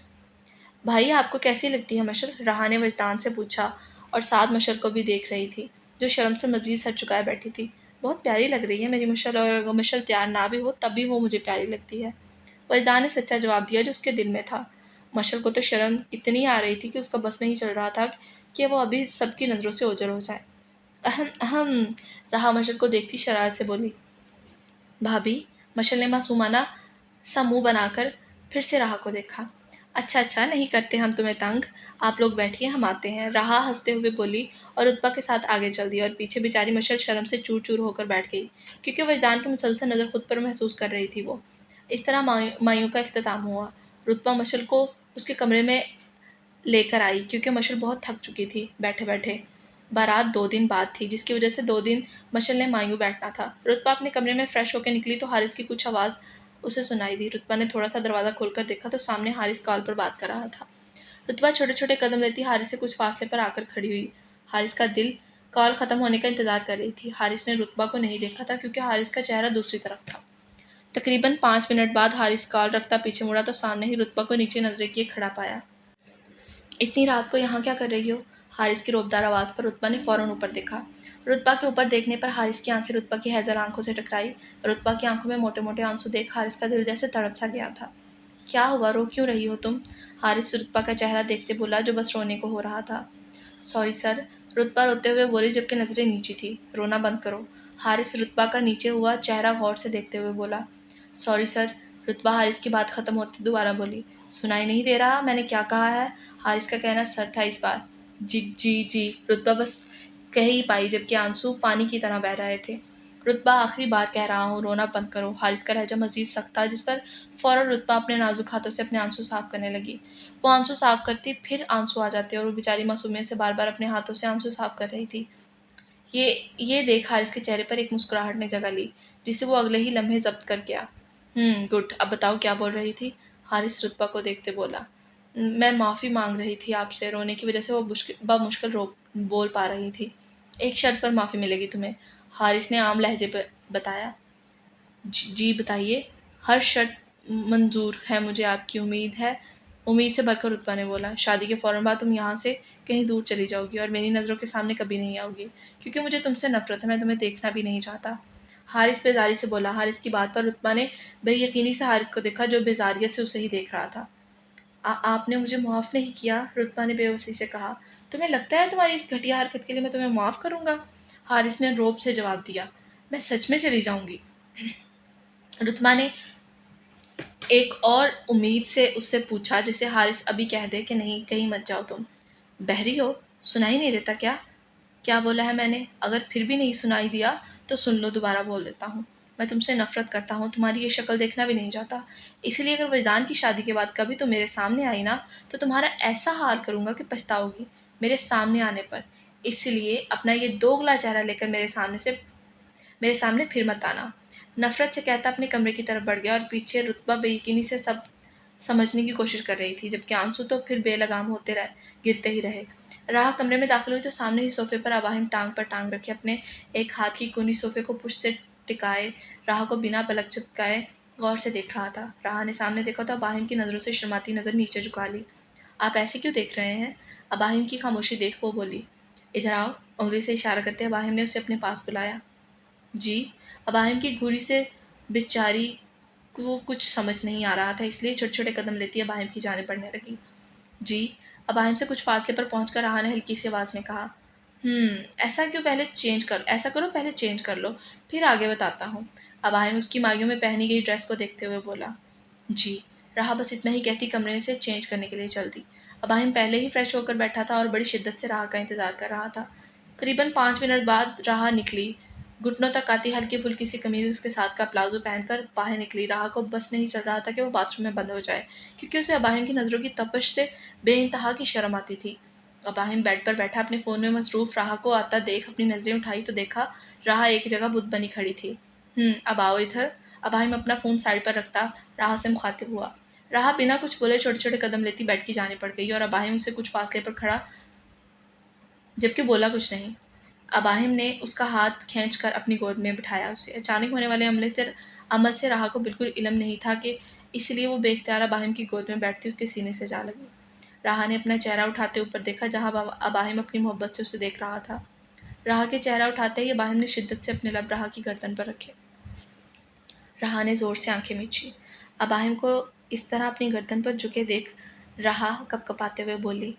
भाई, आपको कैसी लगती है मशल? राहा ने वजदान से पूछा और साथ मशल को भी देख रही थी, जो शर्म से मजीद सर झुकाए बैठी थी। बहुत प्यारी लग रही है मेरी मशल, और अगर मशल तैयार ना भी हो तब भी वो मुझे प्यारी लगती है। वजदान ने सच्चा जवाब दिया जो उसके दिल में था। मशल को तो शर्म इतनी आ रही थी कि उसका बस नहीं चल रहा था कि वो अभी सबकी नज़रों से ओझल हो जाए। अहम अहम, राहा मशल को देखती शरारत से बोली। भाभी, मशल ने मासूमाना सा मुंह बनाकर फिर से राहा को देखा। अच्छा अच्छा, नहीं करते हम तुम्हें तंग, आप लोग बैठिए, हम आते हैं। राहा हंसते हुए बोली और रुतबा के साथ आगे चल दी, और पीछे बेचारी मशल शर्म से चूर चूर होकर बैठ गई, क्योंकि वजदान की मुसलसल नज़र खुद पर महसूस कर रही थी वो। इस तरह मायूं का इख्तिताम हुआ। रुतबा मशल को उसके कमरे में लेकर आई, क्योंकि मशल बहुत थक चुकी थी बैठे बैठे। बारात 2 दिन बाद थी, जिसकी वजह से 2 दिन मशल ने मायूं बैठना था। रुतबा अपने कमरे में फ्रेश होकर निकली तो हारिस की कुछ आवाज़ उसे सुनाई दी। रुतबा ने थोड़ा सा दरवाज़ा खोलकर देखा तो सामने हारिस कॉल पर बात कर रहा था। रुतबा छोटे छोटे कदम लेती हारिस से कुछ फासले पर आकर खड़ी हुई। हारिस का दिल कॉल ख़त्म होने का इंतज़ार कर रही थी। हारिस ने रुतबा को नहीं देखा था, क्योंकि हारिस का चेहरा दूसरी तरफ था। तकरीबन 5 मिनट बाद हारिस कॉल रखता पीछे मुड़ा तो सामने ही रुतबा को नीचे नजरें किए खड़ा पाया। इतनी रात को यहाँ क्या कर रही हो? हारिस की रोबदार आवाज़ पर रुतबा ने फ़ौरन ऊपर देखा। रुतबा के ऊपर देखने पर हारिस की आंखें रुतबा की हैज़र आंखों से टकराई। रुतबा की आंखों में मोटे मोटे आंसू देख हारिस का दिल जैसे तड़प सा गया था। क्या हुआ, रो क्यों रही हो तुम? हारिस रुतबा का चेहरा देखते बोला, जो बस रोने को हो रहा था। सॉरी सर, रुतबा रोते हुए बोली, जबकि नज़रें नीची थी। रोना बंद करो। हारिस रुतबा का नीचे हुआ चेहरा गौर से देखते हुए बोला। Sorry sir. रुतबा हारिस की बात ख़त्म होती दोबारा बोली। सुनाई नहीं दे रहा मैंने क्या कहा है? हारिस का कहना सर था इस बार। जी जी जी, रुतबा बस कह ही पाई, जबकि आंसू पानी की तरह बह रहे थे। रुतबा, आखिरी बार कह रहा हूँ, रोना बंद करो। हारिस का लहजा मजीद सख्त था, जिस पर फ़ौरन रुतबा अपने नाजुक हाथों से अपने आंसू साफ करने लगी। वो आंसू साफ करती, फिर आंसू आ जाते, और वो बेचारी मासूमियत से बार बार अपने हाथों से आंसू साफ कर रही थी। ये देख हारिस के चेहरे पर एक मुस्कुराहट ने जगह ली, जिसे वो अगले ही लम्हे जब्त कर गया। गुड, अब बताओ क्या बोल रही थी? हारिस रुतबा को देखते बोला। मैं माफ़ी मांग रही थी आपसे, रोने की वजह से वो मुश्किल रो बोल पा रही थी। एक शर्त पर माफ़ी मिलेगी तुम्हें, हारिस ने आम लहजे पर बताया। जी बताइए। हर शर्त मंजूर है मुझे, आपकी उम्मीद है। उम्मीद से भरकर रुतबा ने बोला। शादी के फ़ौरन बाद तुम यहाँ से कहीं दूर चली जाओगी और मेरी नज़रों के सामने कभी नहीं आओगी, क्योंकि मुझे तुमसे नफरत है। मैं तुम्हें देखना भी नहीं चाहता। हारिस बेजारी से बोला। हारिस की बात पर रुतबा ने बेयकीनी से हारिस को देखा, जो बेजारियत से उसे ही देख रहा था। आपने मुझे माफ़ नहीं किया, रुतबा ने बेबसी से कहा। तुम्हें लगता है तुम्हारी इस घटिया हरकत के लिए मैं तुम्हें माफ़ करूँगा? हारिस ने रौब से जवाब दिया। मैं सच में चली जाऊँगी। रुतबा ने एक और उम्मीद से उससे पूछा, जिसे हारिस अभी कह दे कि नहीं, कहीं मत जाओ तुम। बहरी हो, सुनाई नहीं देता क्या? क्या बोला है मैंने? अगर फिर भी नहीं सुनाई दिया तो सुन लो, दोबारा बोल देता हूँ। मैं तुमसे नफरत करता हूँ, तुम्हारी ये शक्ल देखना भी नहीं चाहता। इसलिए अगर वजदान की शादी के बाद कभी तुम मेरे सामने आई ना, तो तुम्हारा ऐसा हाल करूँगा कि पछताओगी मेरे सामने आने पर। इसलिए अपना ये दोगला चेहरा लेकर मेरे सामने फिर मत आना। नफरत से कहता अपने कमरे की तरफ बढ़ गया, और पीछे रुतबा बेयकीनी से सब समझने की कोशिश कर रही थी, जबकि आंसू तो फिर बेलगाम होते रहे, गिरते ही रहे। राह कमरे में दाखिल हुई तो सामने ही सोफे पर अबाहिम टांग पर टांग रखे अपने एक हाथ की कूनी सोफे को पुश से टिकाए राह को बिना पलक झपकाए गौर से देख रहा था। राह ने सामने देखा तो अबाहिम की नज़रों से शर्माती नज़र नीचे झुका ली। आप ऐसे क्यों देख रहे हैं? अबाहिम की खामोशी देख वो बोली। इधर आओ। उंगली से इशारा करते अबाहिम ने उसे अपने पास बुलाया। जी। अबाहिम की घूरी से बेचारी को कुछ समझ नहीं आ रहा था, इसलिए छोटे छोटे कदम लेती अबाहिम की जाने बढ़ने लगी। जी। अबाहिम से कुछ फासले पर पहुंचकर राहा ने हल्की सी आवाज़ में कहा। ऐसा करो, पहले चेंज कर लो, फिर आगे बताता हूँ। अबाहिम उसकी मांगियों में पहनी गई ड्रेस को देखते हुए बोला। जी। राहा बस इतना ही कहती कमरे से चेंज करने के लिए चल दी। अबाहिम पहले ही फ्रेश होकर बैठा था और बड़ी शिद्दत से राहा का इंतज़ार कर रहा था। करीबन 5 मिनट बाद राहा निकली। घुटनों तक आती हल्की फुल्की सी कमीज उसके साथ का प्लाजो पहनकर बाहर निकली। राहा को बस नहीं चल रहा था कि वो बाथरूम में बंद हो जाए, क्योंकि उसे अबाहिम की नज़रों की तपश से बेइंतहा की शर्म आती थी। अबाहिम बेड पर बैठा अपने फ़ोन में मसरूफ़ राहा को आता देख अपनी नज़रें उठाई तो देखा राहा एक जगह बुत बनी खड़ी थी। अब आओ इधर। अबाहिम अपना फ़ोन साइड पर रखता राहा से मुखातिब हुआ। राह बिना कुछ बोले छोटे छोटे कदम लेती बेड की जाने पड़ गई और अबाहिम उसे कुछ फासले पर खड़ा जबकि बोला कुछ नहीं। अबाहिम ने उसका हाथ खींचकर अपनी गोद में बिठाया। उसे अचानक होने वाले अमल से राह को बिल्कुल इल्म नहीं था कि इसलिए वो बेख्तियार अबाहिम की गोद में बैठती उसके सीने से जा लगी। राह ने अपना चेहरा उठाते ऊपर देखा जहाँ अबाहिम अपनी मोहब्बत से उसे देख रहा था। राह के चेहरा उठाते ही अबाहिम ने शिद्दत से अपने लब राह की गर्दन पर रखे। राह ने ज़ोर से आंखें मीची। अबाहिम को इस तरह अपनी गर्दन पर झुके देख राह कपकपाते हुए बोली,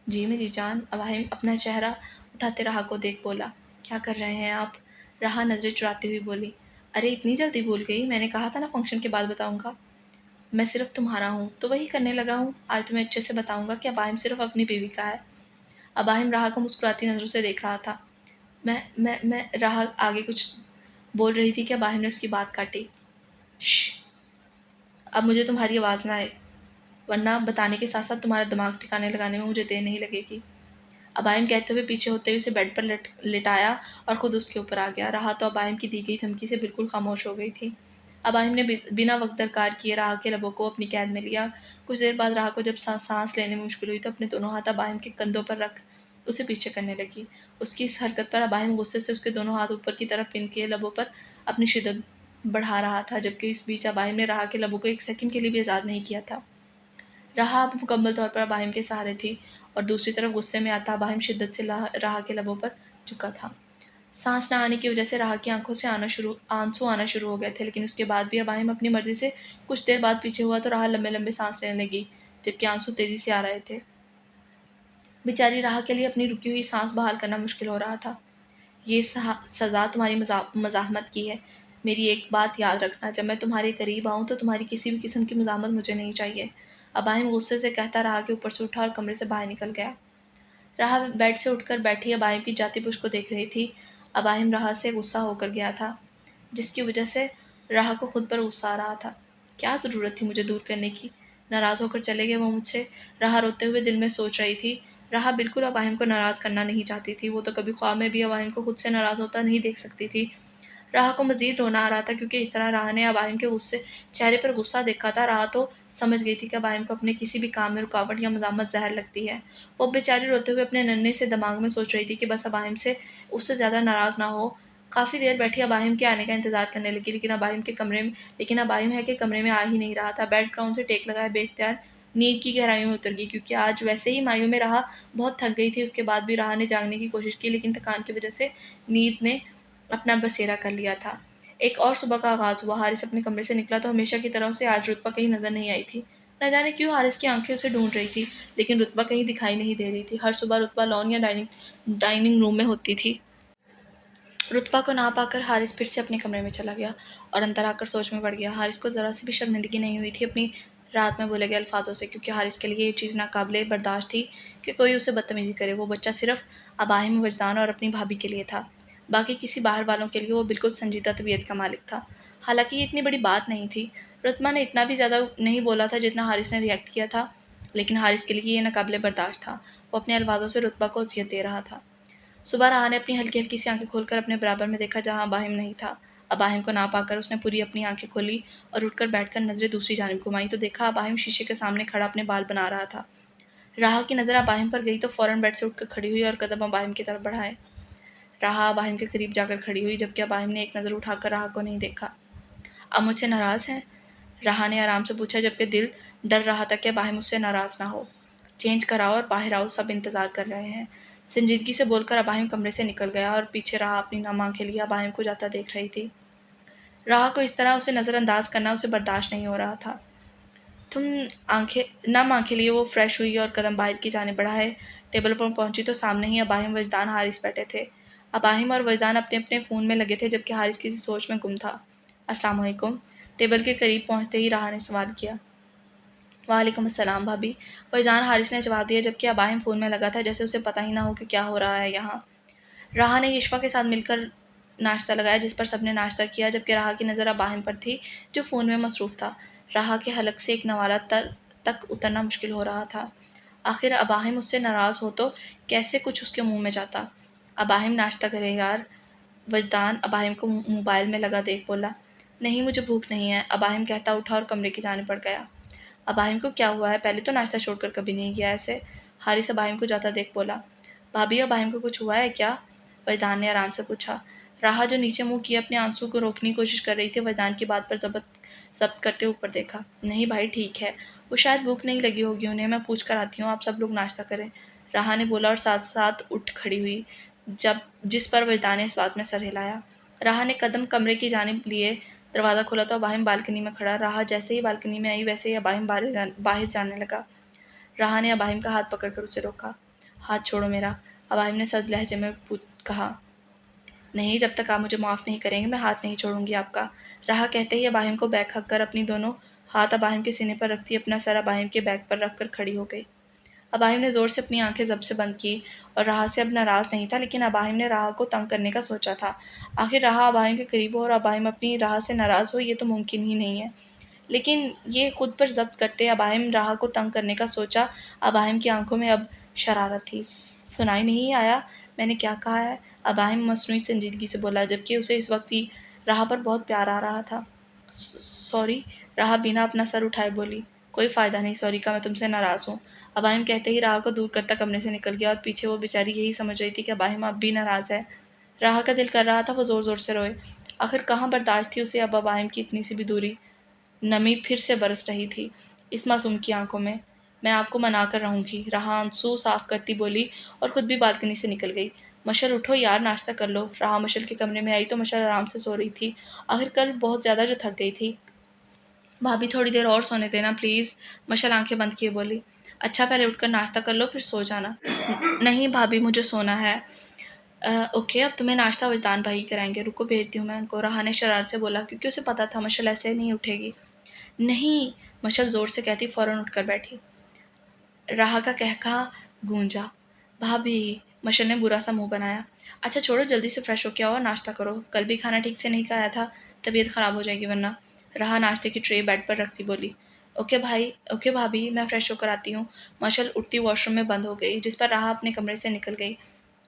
जी मेरी जान। अबाहिम अपना चेहरा उठाते राह को देख बोला, क्या कर रहे हैं आप? राह नज़रें चुराती हुई बोली, अरे इतनी जल्दी भूल गई? मैंने कहा था ना फंक्शन के बाद बताऊंगा। मैं सिर्फ तुम्हारा हूँ तो वही करने लगा हूँ। आज तुम्हें अच्छे से बताऊंगा कि अबाहिम सिर्फ अपनी बीवी का है। अबाहिम राह को मुस्कुराती नज़रों से देख रहा था। मैं राह आगे कुछ बोल रही थी कि अबाहिम ने उसकी बात काटी। अब मुझे तुम्हारी आवाज़ ना आए, वरना बताने के साथ साथ तुम्हारा दिमाग ठिकाने लगाने में मुझे देर नहीं लगेगी। अबाइम कहते हुए पीछे होते ही उसे बेड पर लिटाया और खुद उसके ऊपर आ गया। राह तो अबाइम की दी गई धमकी से बिल्कुल खामोश हो गई थी। अबाइम ने बिना वक्त दरकार किए राह के लबों को अपनी कैद में लिया। कुछ देर बाद राह को जब सांस लेने में मुश्किल हुई तो अपने दोनों हाथ अबाइम के कंधों पर रख उसे पीछे करने लगी। उसकी इस हरकत पर अबाइम गुस्से से उसके दोनों हाथ ऊपर की तरफ पिन किए लबों पर अपनी शिद्दत बढ़ा रहा था, जबकि इस बीच अबाइम ने राह के लबों को एक सेकंड के लिए भी आज़ाद नहीं किया था। राह अब मुकम्मल तौर पर अबाहिम के सहारे थी और दूसरी तरफ गुस्से में आता अबाहिम शिद्दत से राह के लबों पर झुका था। सांस न आने की वजह से राह की आंखों से आंसू आना शुरू हो गए थे, लेकिन उसके बाद भी अबाहिम अपनी मर्जी से कुछ देर बाद पीछे हुआ तो राह लंबे लंबे सांस लेने लगी, जबकि आंसू तेजी से आ रहे थे। बेचारी राह के लिए अपनी रुकी हुई सांस बहाल करना मुश्किल हो रहा था। ये सज़ा तुम्हारी मज़ाहमत की है। मेरी एक बात याद रखना, जब मैं तुम्हारे करीब आऊँ तो तुम्हारी किसी भी किस्म की मज़ाहमत मुझे नहीं चाहिए। अबाहिम गुस्से से कहता राह के ऊपर से उठा और कमरे से बाहर निकल गया। राह बेड से उठकर बैठी अबाहिम की जाती पुष्प को देख रही थी। अबाहिम राह से गुस्सा होकर गया था, जिसकी वजह से राह को खुद पर गुस्सा आ रहा था। क्या ज़रूरत थी मुझे दूर करने की? नाराज़ होकर चले गए वो मुझसे। राह रोते हुए दिल में सोच रही थी। राह बिल्कुल अबाहिम को नाराज़ करना नहीं चाहती थी। वो तो कभी ख्वाब में भी अबाहिम को खुद से नाराज़ होता नहीं देख सकती थी। राह को मज़ीद रोना आ रहा था क्योंकि इस तरह राह ने अबाहिम के चेहरे पर गुस्सा देखा था। राह तो समझ गई थी कि अबाहिम को अपने किसी भी काम में रुकावट या मज़ाहमत ज़हर लगती है। वो बेचारी रोते हुए अपने नन्हे से दिमाग में सोच रही थी कि बस अबाहिम से उससे ज़्यादा नाराज़ ना हो। काफ़ी देर बैठी अबाहिम के आने का इंतज़ार करने लगी, लेकिन अबाहिम है कि कमरे में आ ही नहीं रहा था। बेड ग्राउंड से टेक लगाए बेख्तियार नींद की गहराइयों में उतर गई, क्योंकि आज वैसे ही मायूं में राह बहुत थक गई थी। उसके बाद भी राह ने जागने की कोशिश की, लेकिन थकान की वजह से नींद ने अपना बसेरा कर लिया था। एक और सुबह का आगाज़ हुआ। हारिस अपने कमरे से निकला तो हमेशा की तरह उसे आज रुतबा कहीं नज़र नहीं आई थी। न जाने क्यों हारिस की आंखें उसे ढूंढ रही थी, लेकिन रुतबा कहीं दिखाई नहीं दे रही थी। हर सुबह रुतबा लॉन या डाइनिंग रूम में होती थी। रुतबा को ना पाकर हारिस फिर से अपने कमरे में चला गया और अंदर आकर सोच में पड़ गया। हारिस को ज़रा सी भी शर्मिंदगी नहीं हुई थी अपनी रात में बोले गए अल्फाजों से, क्योंकि हारिस के लिए ये चीज़ नाकाबिले बर्दाश्त थी कि कोई उसे बदतमीज़ी करे। वो बच्चा सिर्फ अबाहिम, वजदान और अपनी भाभी के लिए था। बाकी किसी बाहर वालों के लिए वो बिल्कुल संजीदा तबीयत का मालिक था। हालांकि ये इतनी बड़ी बात नहीं थी। रुतबा ने इतना भी ज़्यादा नहीं बोला था जितना हारिस ने रिएक्ट किया था, लेकिन हारिस के लिए ये नाकाबिले बर्दाश्त था। वो अपने अल्फाजों से रुतबा को अज़ियत दे रहा था। सुबह राह ने अपनी हल्की हल्की सी आंखें खोलकर अपने बराबर में देखा जहां अबाहिम नहीं था। अबाहिम को ना पाकर उसने पूरी अपनी आंखें खोली और उठकर बैठकर नजरें दूसरी जानिब घुमाई तो देखा अबाहिम शीशे के सामने खड़ा अपने बाल बना रहा था। राह की नज़र अबाहिम पर गई तो फ़ौरन बेड से उठकर खड़ी हुई और कदम अबाहिम की तरफ बढ़ाए। राह अबाहिम के करीब जाकर खड़ी हुई, जबकि अबाहिम ने एक नज़र उठाकर राह को नहीं देखा। अब मुझसे नाराज़ हैं? राह ने आराम से पूछा, जबकि दिल डर रहा था कि अबाहिम मुझसे नाराज़ ना हो। चेंज कराओ और बाहर आओ, सब इंतज़ार कर रहे हैं। संजीदगी से बोलकर अबाहिम कमरे से निकल गया और पीछे राह अपनी नम आंखें लिए अबाहिम को जाता देख रही थी। राह को इस तरह उसे नज़रअंदाज करना उसे बर्दाश्त नहीं हो रहा था। तुम नम आंखें लिए वो फ्रेश हुई और कदम बाहर की जाने बढ़ाए। टेबल पर पहुंची तो सामने ही अबाहिम, वजदान, हारिस बैठे थे। अबाहिम और वजदान अपने अपने फ़ोन में लगे थे, जबकि हारिस किसी सोच में गुम था। अस्सलाम वालेकुम। टेबल के करीब पहुंचते ही राह ने सवाल किया। वालेकुम अस्सलाम भाभी, वजदान हारिस ने जवाब दिया, जबकि अबाहिम फ़ोन में लगा था जैसे उसे पता ही ना हो कि क्या हो रहा है यहाँ। राह ने इशफा के साथ मिलकर नाश्ता लगाया, जिस पर सबने नाश्ता किया, जबकि राह की नज़र अबाहिम पर थी जो फ़ोन में मसरूफ़ था। राह के हलक से एक नवाला तक उतरना मुश्किल हो रहा था। आखिर अबाहिम उससे नाराज़ हो तो कैसे कुछ उसके मुंह में जाता। अबाहिम नाश्ता करे यार। वजदान अबाहिम को मोबाइल में लगा देख बोला, नहीं मुझे भूख नहीं है। अबाहिम कहता उठा और कमरे की जाने पड़ गया। अबाहिम को क्या हुआ है? पहले तो नाश्ता छोड़कर कभी नहीं किया ऐसे। हारिस अबाहिम को जाता देख बोला, भाभी अबाहिम को कुछ हुआ है क्या? वैदान ने आराम से पूछा। राहा जो नीचे मुंह किए अपने आंसू को रोकने की कोशिश कर रही थी, वैदान की बात पर जब्त करते ऊपर देखा। नहीं भाई ठीक है, वो शायद भूख नहीं लगी होगी उन्हें, मैं पूछ कर आती हूँ, आप सब लोग नाश्ता करें। राहा ने बोला और साथ साथ उठ खड़ी हुई, जिस पर वैदान ने इस बात में सर हिलाया। राहा ने कदम कमरे की जानिब लिए, दरवाज़ा खोला तो अबाहिम बालकनी में खड़ा। राहा जैसे ही बालकनी में आई वैसे ही अबाहिम बाहर जाने लगा। राहा ने अबाहिम का हाथ पकड़कर उसे रोका। हाथ छोड़ो मेरा, अबाहिम ने सर्द लहजे में कहा। नहीं, जब तक आप मुझे माफ़ नहीं करेंगे मैं हाथ नहीं छोड़ूंगी आपका। राहा कहते ही अबाहिम को बैग हक कर अपनी दोनों हाथ अबाहिम के सीने पर रखती अपना सर अबाहिम के बैग पर रखकर खड़ी हो गई। अबाहिम ने ज़ोर से अपनी आंखें जब से बंद की और राहा से अब नाराज़ नहीं था, लेकिन अबाहिम ने राहा को तंग करने का सोचा था। आखिर राहा अबाहिम के करीब हो और अबाहिम अपनी राहा से नाराज़ हो, ये तो मुमकिन ही नहीं है। लेकिन ये खुद पर जब्त करते अबाहिम राहा को तंग करने का सोचा। अबाहिम की आंखों में अब शरारत थी। सुनाई नहीं आया मैंने क्या कहा है? अबाहिम मसनूई संजीदगी से बोला, जबकि उसे इस वक्त ही राहा पर बहुत प्यार आ रहा था। सॉरी, राहा बिना अपना सर उठाए बोली। कोई फ़ायदा नहीं सॉरी का, मैं तुमसे नाराज़ हूँ। अबाहिम कहते ही राहा को दूर करता कमरे से निकल गया और पीछे वो बेचारी यही समझ रही थी कि अबाहिम अब भी नाराज़ है। राहा का दिल कर रहा था वो ज़ोर ज़ोर से रोए। आखिर कहाँ बर्दाश्त थी उसे अब अबाहिम की इतनी सी भी दूरी। नमी फिर से बरस रही थी इस मासूम की आंखों में। मैं आपको मना कर रहूँगी, राहा आंसू साफ करती बोली और खुद भी बालकनी से निकल गई। मशल उठो यार, नाश्ता कर लो। राहा मशल के कमरे में आई तो मशल आराम से सो रही थी। आखिर कल बहुत ज़्यादा जो थक गई थी। भाभी थोड़ी देर और सोने देना प्लीज़, मशल आंखें बंद किए बोली। अच्छा पहले उठकर नाश्ता कर लो फिर सो जाना। नहीं भाभी मुझे सोना है। ओके अब तुम्हें नाश्ता वजदान भाई कराएंगे, रुको भेजती हूँ मैं उनको, राहा ने शरारत से बोला, क्योंकि उसे पता था मशल ऐसे नहीं उठेगी। नहीं, मशल ज़ोर से कहती फ़ौरन उठकर बैठी। राहा का कहकहा गूंजा। भाभी, मशल ने बुरा सा मुंह बनाया। अच्छा छोड़ो, जल्दी से फ्रेश होके आओ और नाश्ता करो, कल भी खाना ठीक से नहीं खाया था, तबीयत ख़राब हो जाएगी वरना। राहा नाश्ते की ट्रे बेड पर रखती बोली। ओके भाई, ओके भाभी, मैं फ्रेश होकर आती हूँ। मशल उठती वॉशरूम में बंद हो गई, जिस पर राहा अपने कमरे से निकल गई।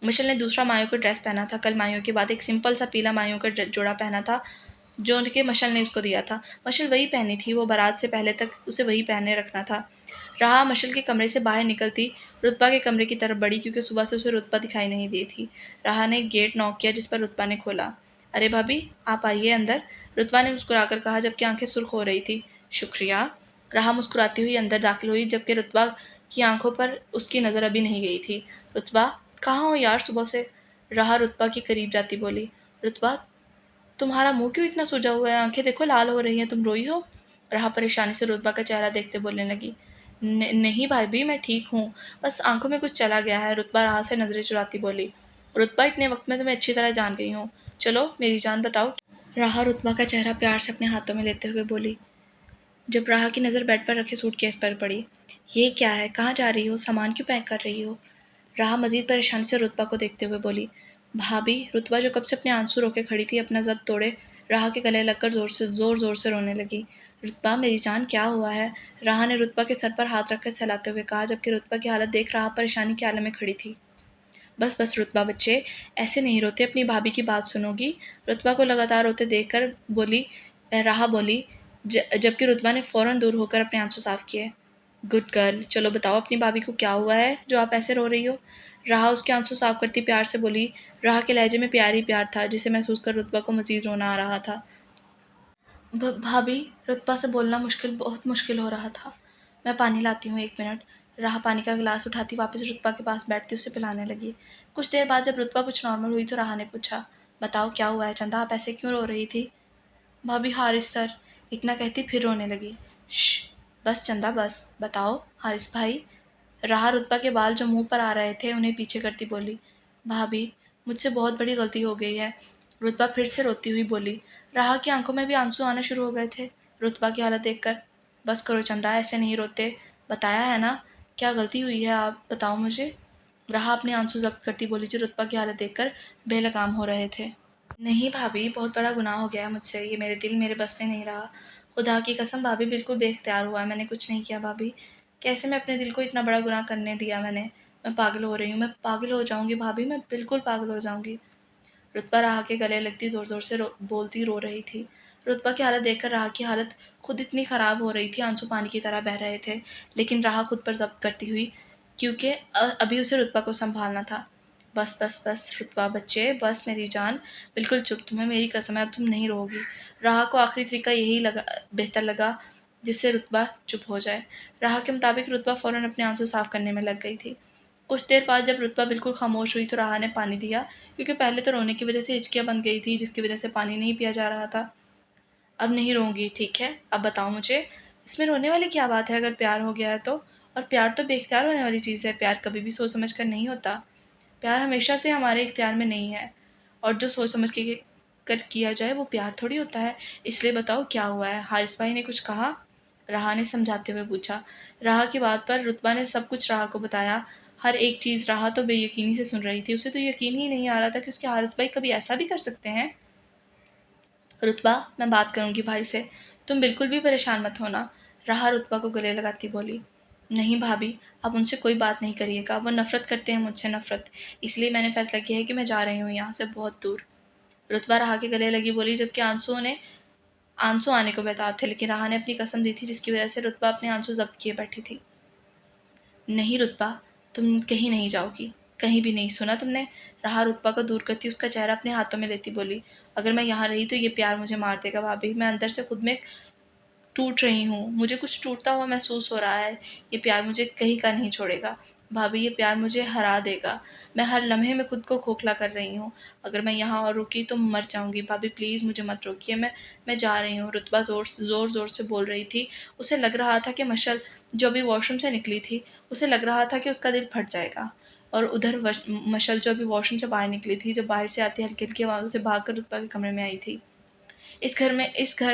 मशल ने दूसरा मायों का ड्रेस पहना था। कल मायों के बाद एक सिंपल सा पीला मायों का जोड़ा पहना था जो उनके मशल ने उसको दिया था। मशल वही पहनी थी, वो बारात से पहले तक उसे वही पहने रखना था। राहा मशल के कमरे से बाहर निकलती रुतबा के कमरे की तरफ बढ़ी, क्योंकि सुबह से उसे रुतबा दिखाई नहीं दी थी। राहा ने गेट नॉक किया, जिस पर रुतबा ने खोला। अरे भाभी आप आइए अंदर, रुतबा ने मुस्कुराकर कहा, जबकि आंखें सुर्ख हो रही थी। शुक्रिया। राहा मुस्कुराती हुई अंदर दाखिल हुई, जबकि रुतबा की आंखों पर उसकी नज़र अभी नहीं गई थी। रुतबा कहाँ हो यार सुबह से? राहा रुतबा के करीब जाती बोली। रुतबा तुम्हारा मुंह क्यों इतना सूजा हुआ है? आंखें देखो लाल हो रही हैं, तुम रोई हो? राहा परेशानी से रुतबा का चेहरा देखते बोलने लगी। नहीं भाभी मैं ठीक हूँ, बस आंखों में कुछ चला गया है, रुतबा राहा से नजरें चुराती बोली। रुतबा इतने वक्त में तुम्हें अच्छी तरह जान गई हूँ, चलो मेरी जान बताओ। राहा रुतबा का चेहरा प्यार से अपने हाथों में लेते हुए बोली। जब राहा की नज़र बेड पर रखे सूटकेस पर पड़ी। ये क्या है, कहाँ जा रही हो, सामान क्यों पैक कर रही हो? राहा मजीद परेशानी से रुतबा को देखते हुए बोली। भाभी, रुतबा जो कब से अपने आंसू रोके खड़ी थी अपना जब तोड़े राहा के गले लगकर जोर जोर से रोने लगी। रुतबा मेरी जान क्या हुआ है? राहा ने रुतबा के सर पर हाथ रखकर सहलाते हुए कहा, जबकि रुतबा की हालत देख राहा परेशानी के आलम में खड़ी थी। बस बस रुतबा बच्चे, ऐसे नहीं रोते, अपनी भाभी की बात सुनोगी? रुतबा को लगातार रोते देखकर बोली राहा बोली, जबकि रुतबा ने फ़ौरन दूर होकर अपने आंसू साफ किए। गुड गर्ल, चलो बताओ अपनी भाभी को क्या हुआ है जो आप ऐसे रो रही हो? राहा उसके आंसू साफ करती प्यार से बोली। राहा के लहजे में प्यार ही प्यार था, जिसे महसूस कर रुतबा को मजीद रोना आ रहा था। भाभी, रुतबा से बोलना बहुत मुश्किल हो रहा था। मैं पानी लाती हूँ, एक मिनट। राहा पानी का गिलास उठाती वापस रुतबा के पास बैठती उसे पिलाने लगी। कुछ देर बाद जब रुतबा कुछ नॉर्मल हुई तो राहा ने पूछा, बताओ क्या हुआ है चंदा, आप ऐसे क्यों रो रही थी? भाभी हारिस सर, इतना कहती फिर रोने लगी। बस चंदा बस, बताओ हारिस भाई। राहा रुतबा के बाल जो मुंह पर आ रहे थे उन्हें पीछे करती बोली। भाभी, मुझसे बहुत बड़ी गलती हो गई है। रुतबा फिर से रोती हुई बोली। राहा की आंखों में भी आंसू आना शुरू हो गए थे रुतबा की हालत देखकर। बस करो चंदा, ऐसे नहीं रोते, बताया है ना क्या गलती हुई है, आप बताओ मुझे। राहा अपने आंसू जब्त करती बोली, जो रुतबा की हालत देखकर बेलगाम हो रहे थे। नहीं भाभी, बहुत बड़ा गुनाह हो गया है मुझसे, ये मेरे दिल मेरे बस में नहीं रहा। खुदा की कसम भाभी, बिल्कुल बेख्तियार हुआ है, मैंने कुछ नहीं किया भाभी। कैसे मैं अपने दिल को इतना बड़ा गुनाह करने दिया मैंने? मैं पागल हो रही हूँ, मैं पागल हो जाऊँगी भाभी, मैं बिल्कुल पागल हो जाऊँगी। रुतबा राहा के गले लगती ज़ोर ज़ोर से बोलती रो रही थी। रुतबा की हालत देखकर राह की हालत खुद इतनी ख़राब हो रही थी, आंसू पानी की तरह बह रहे थे, लेकिन राह खुद पर ज़ब्त करती हुई, क्योंकि अभी उसे रुतबा को संभालना था। बस बस बस रुतबा बच्चे, बस मेरी जान, बिल्कुल चुप, तुम्हें मेरी कसम है अब तुम नहीं रोगी। राह को आखिरी तरीका यही बेहतर लगा जिससे रुतबा चुप हो जाए। राह के मुताबिक रुतबा फ़ौरन अपने आंसू साफ करने में लग गई थी। कुछ देर बाद जब रुतबा बिल्कुल खामोश हुई तो राह ने पानी दिया, क्योंकि पहले तो रोने की वजह से हिचकियाँ बन गई थी, जिसकी वजह से पानी नहीं पिया जा रहा था। अब नहीं रोऊंगी, ठीक है? अब बताओ मुझे, इसमें रोने वाली क्या बात है अगर प्यार हो गया है तो? और प्यार तो बेख्तियार होने वाली चीज़ है, प्यार कभी भी सोच समझ कर नहीं होता। प्यार हमेशा से हमारे इख्तियार में नहीं है, और जो सोच समझ के कर किया जाए वो प्यार थोड़ी होता है। इसलिए बताओ क्या हुआ है? हारिस भाई ने कुछ कहा? राह ने समझाते हुए पूछा। राह की बात पर रुतबा ने सब कुछ राह को बताया, हर एक चीज़। राह तो बेयकीनी से सुन रही थी, उसे तो यकीन ही नहीं आ रहा था कि उसके हारिस भाई कभी ऐसा भी कर सकते हैं। रुतबा, मैं बात करूंगी भाई से, तुम बिल्कुल भी परेशान मत होना। राह रुतबा को गले लगाती बोली। नहीं भाभी, आप उनसे कोई बात नहीं करिएगा, वो नफ़रत करते हैं मुझसे, नफ़रत। इसलिए मैंने फ़ैसला किया है कि मैं जा रही हूँ यहाँ से बहुत दूर। रुतबा राह के गले लगी बोली, जबकि आंसू आने को बेताब थे, लेकिन राह ने अपनी कसम दी थी जिसकी वजह से रुतबा अपने आंसू ज़ब्त किए बैठी थी। नहीं रुतबा, तुम कहीं नहीं जाओगी, कहीं भी नहीं, सुना तुमने? राह रुतबा को दूर करती उसका चेहरा अपने हाथों में लेती बोली। अगर मैं यहाँ रही तो ये प्यार मुझे मार देगा भाभी, मैं अंदर से खुद में टूट रही हूँ, मुझे कुछ टूटता हुआ महसूस हो रहा है। ये प्यार मुझे कहीं का नहीं छोड़ेगा भाभी, ये प्यार मुझे हरा देगा। मैं हर लम्हे में खुद को खोखला कर रही हूँ। अगर मैं यहाँ और रुकी तो मर जाऊंगी भाभी, प्लीज़ मुझे मत रोकिए, मैं जा रही हूँ। रुतबा ज़ोर ज़ोर से बोल रही थी। उसे लग रहा था कि मशल जो अभी वॉशरूम से निकली थी, उसे लग रहा था कि उसका दिल फट जाएगा। और उधर मशल जो अभी वॉशरूम से बाहर निकली थी, जब बाहर से आती हल्की हल्की आवाज़ों से भाग कर रुतबा के कमरे में आई थी। इस घर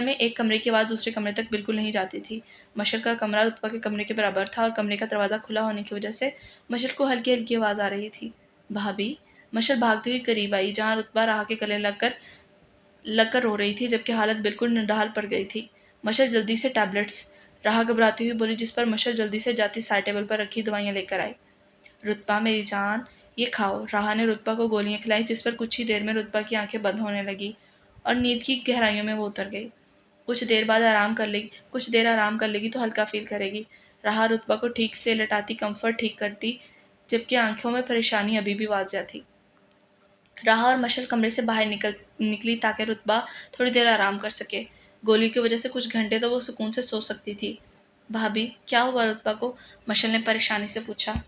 में एक कमरे के बाद दूसरे कमरे तक बिल्कुल नहीं जाती थी। मशल का कमरा रुतबा के कमरे के बराबर था, और कमरे का दरवाज़ा खुला होने की वजह से मशल को हल्की हल्की आवाज़ आ रही थी। भाभी, मशल भागती हुई करीब आई, जहाँ रुतबा राह के गले लगकर रो रही थी, जबकि हालत बिल्कुल निढाल पड़ गई थी। मशल, जल्दी से टैबलेट्स। राह घबराती हुई बोली, जिस पर मशल जल्दी से जाती साइड टेबल पर रखी दवाइयाँ लेकर आई। रुतबा मेरी जान, ये खाओ। राह ने रुतबा को गोलियां खिलाई, जिस पर कुछ ही देर में रुतबा की आंखें बंद होने लगी और नींद की गहराइयों में वो उतर गई। कुछ देर आराम कर लेगी तो हल्का फील करेगी। राह रुतबा को ठीक से लटाती, कंफर्ट ठीक करती, जबकि आंखों में परेशानी अभी भी वाजिया थी। राह और मशल कमरे से बाहर निकली ताकि रुतबा थोड़ी देर आराम कर सके। गोली की वजह से कुछ घंटे तो वो सुकून से सो सकती थी। भाभी, क्या हुआ रुतबा को? मशल ने परेशानी से पूछा।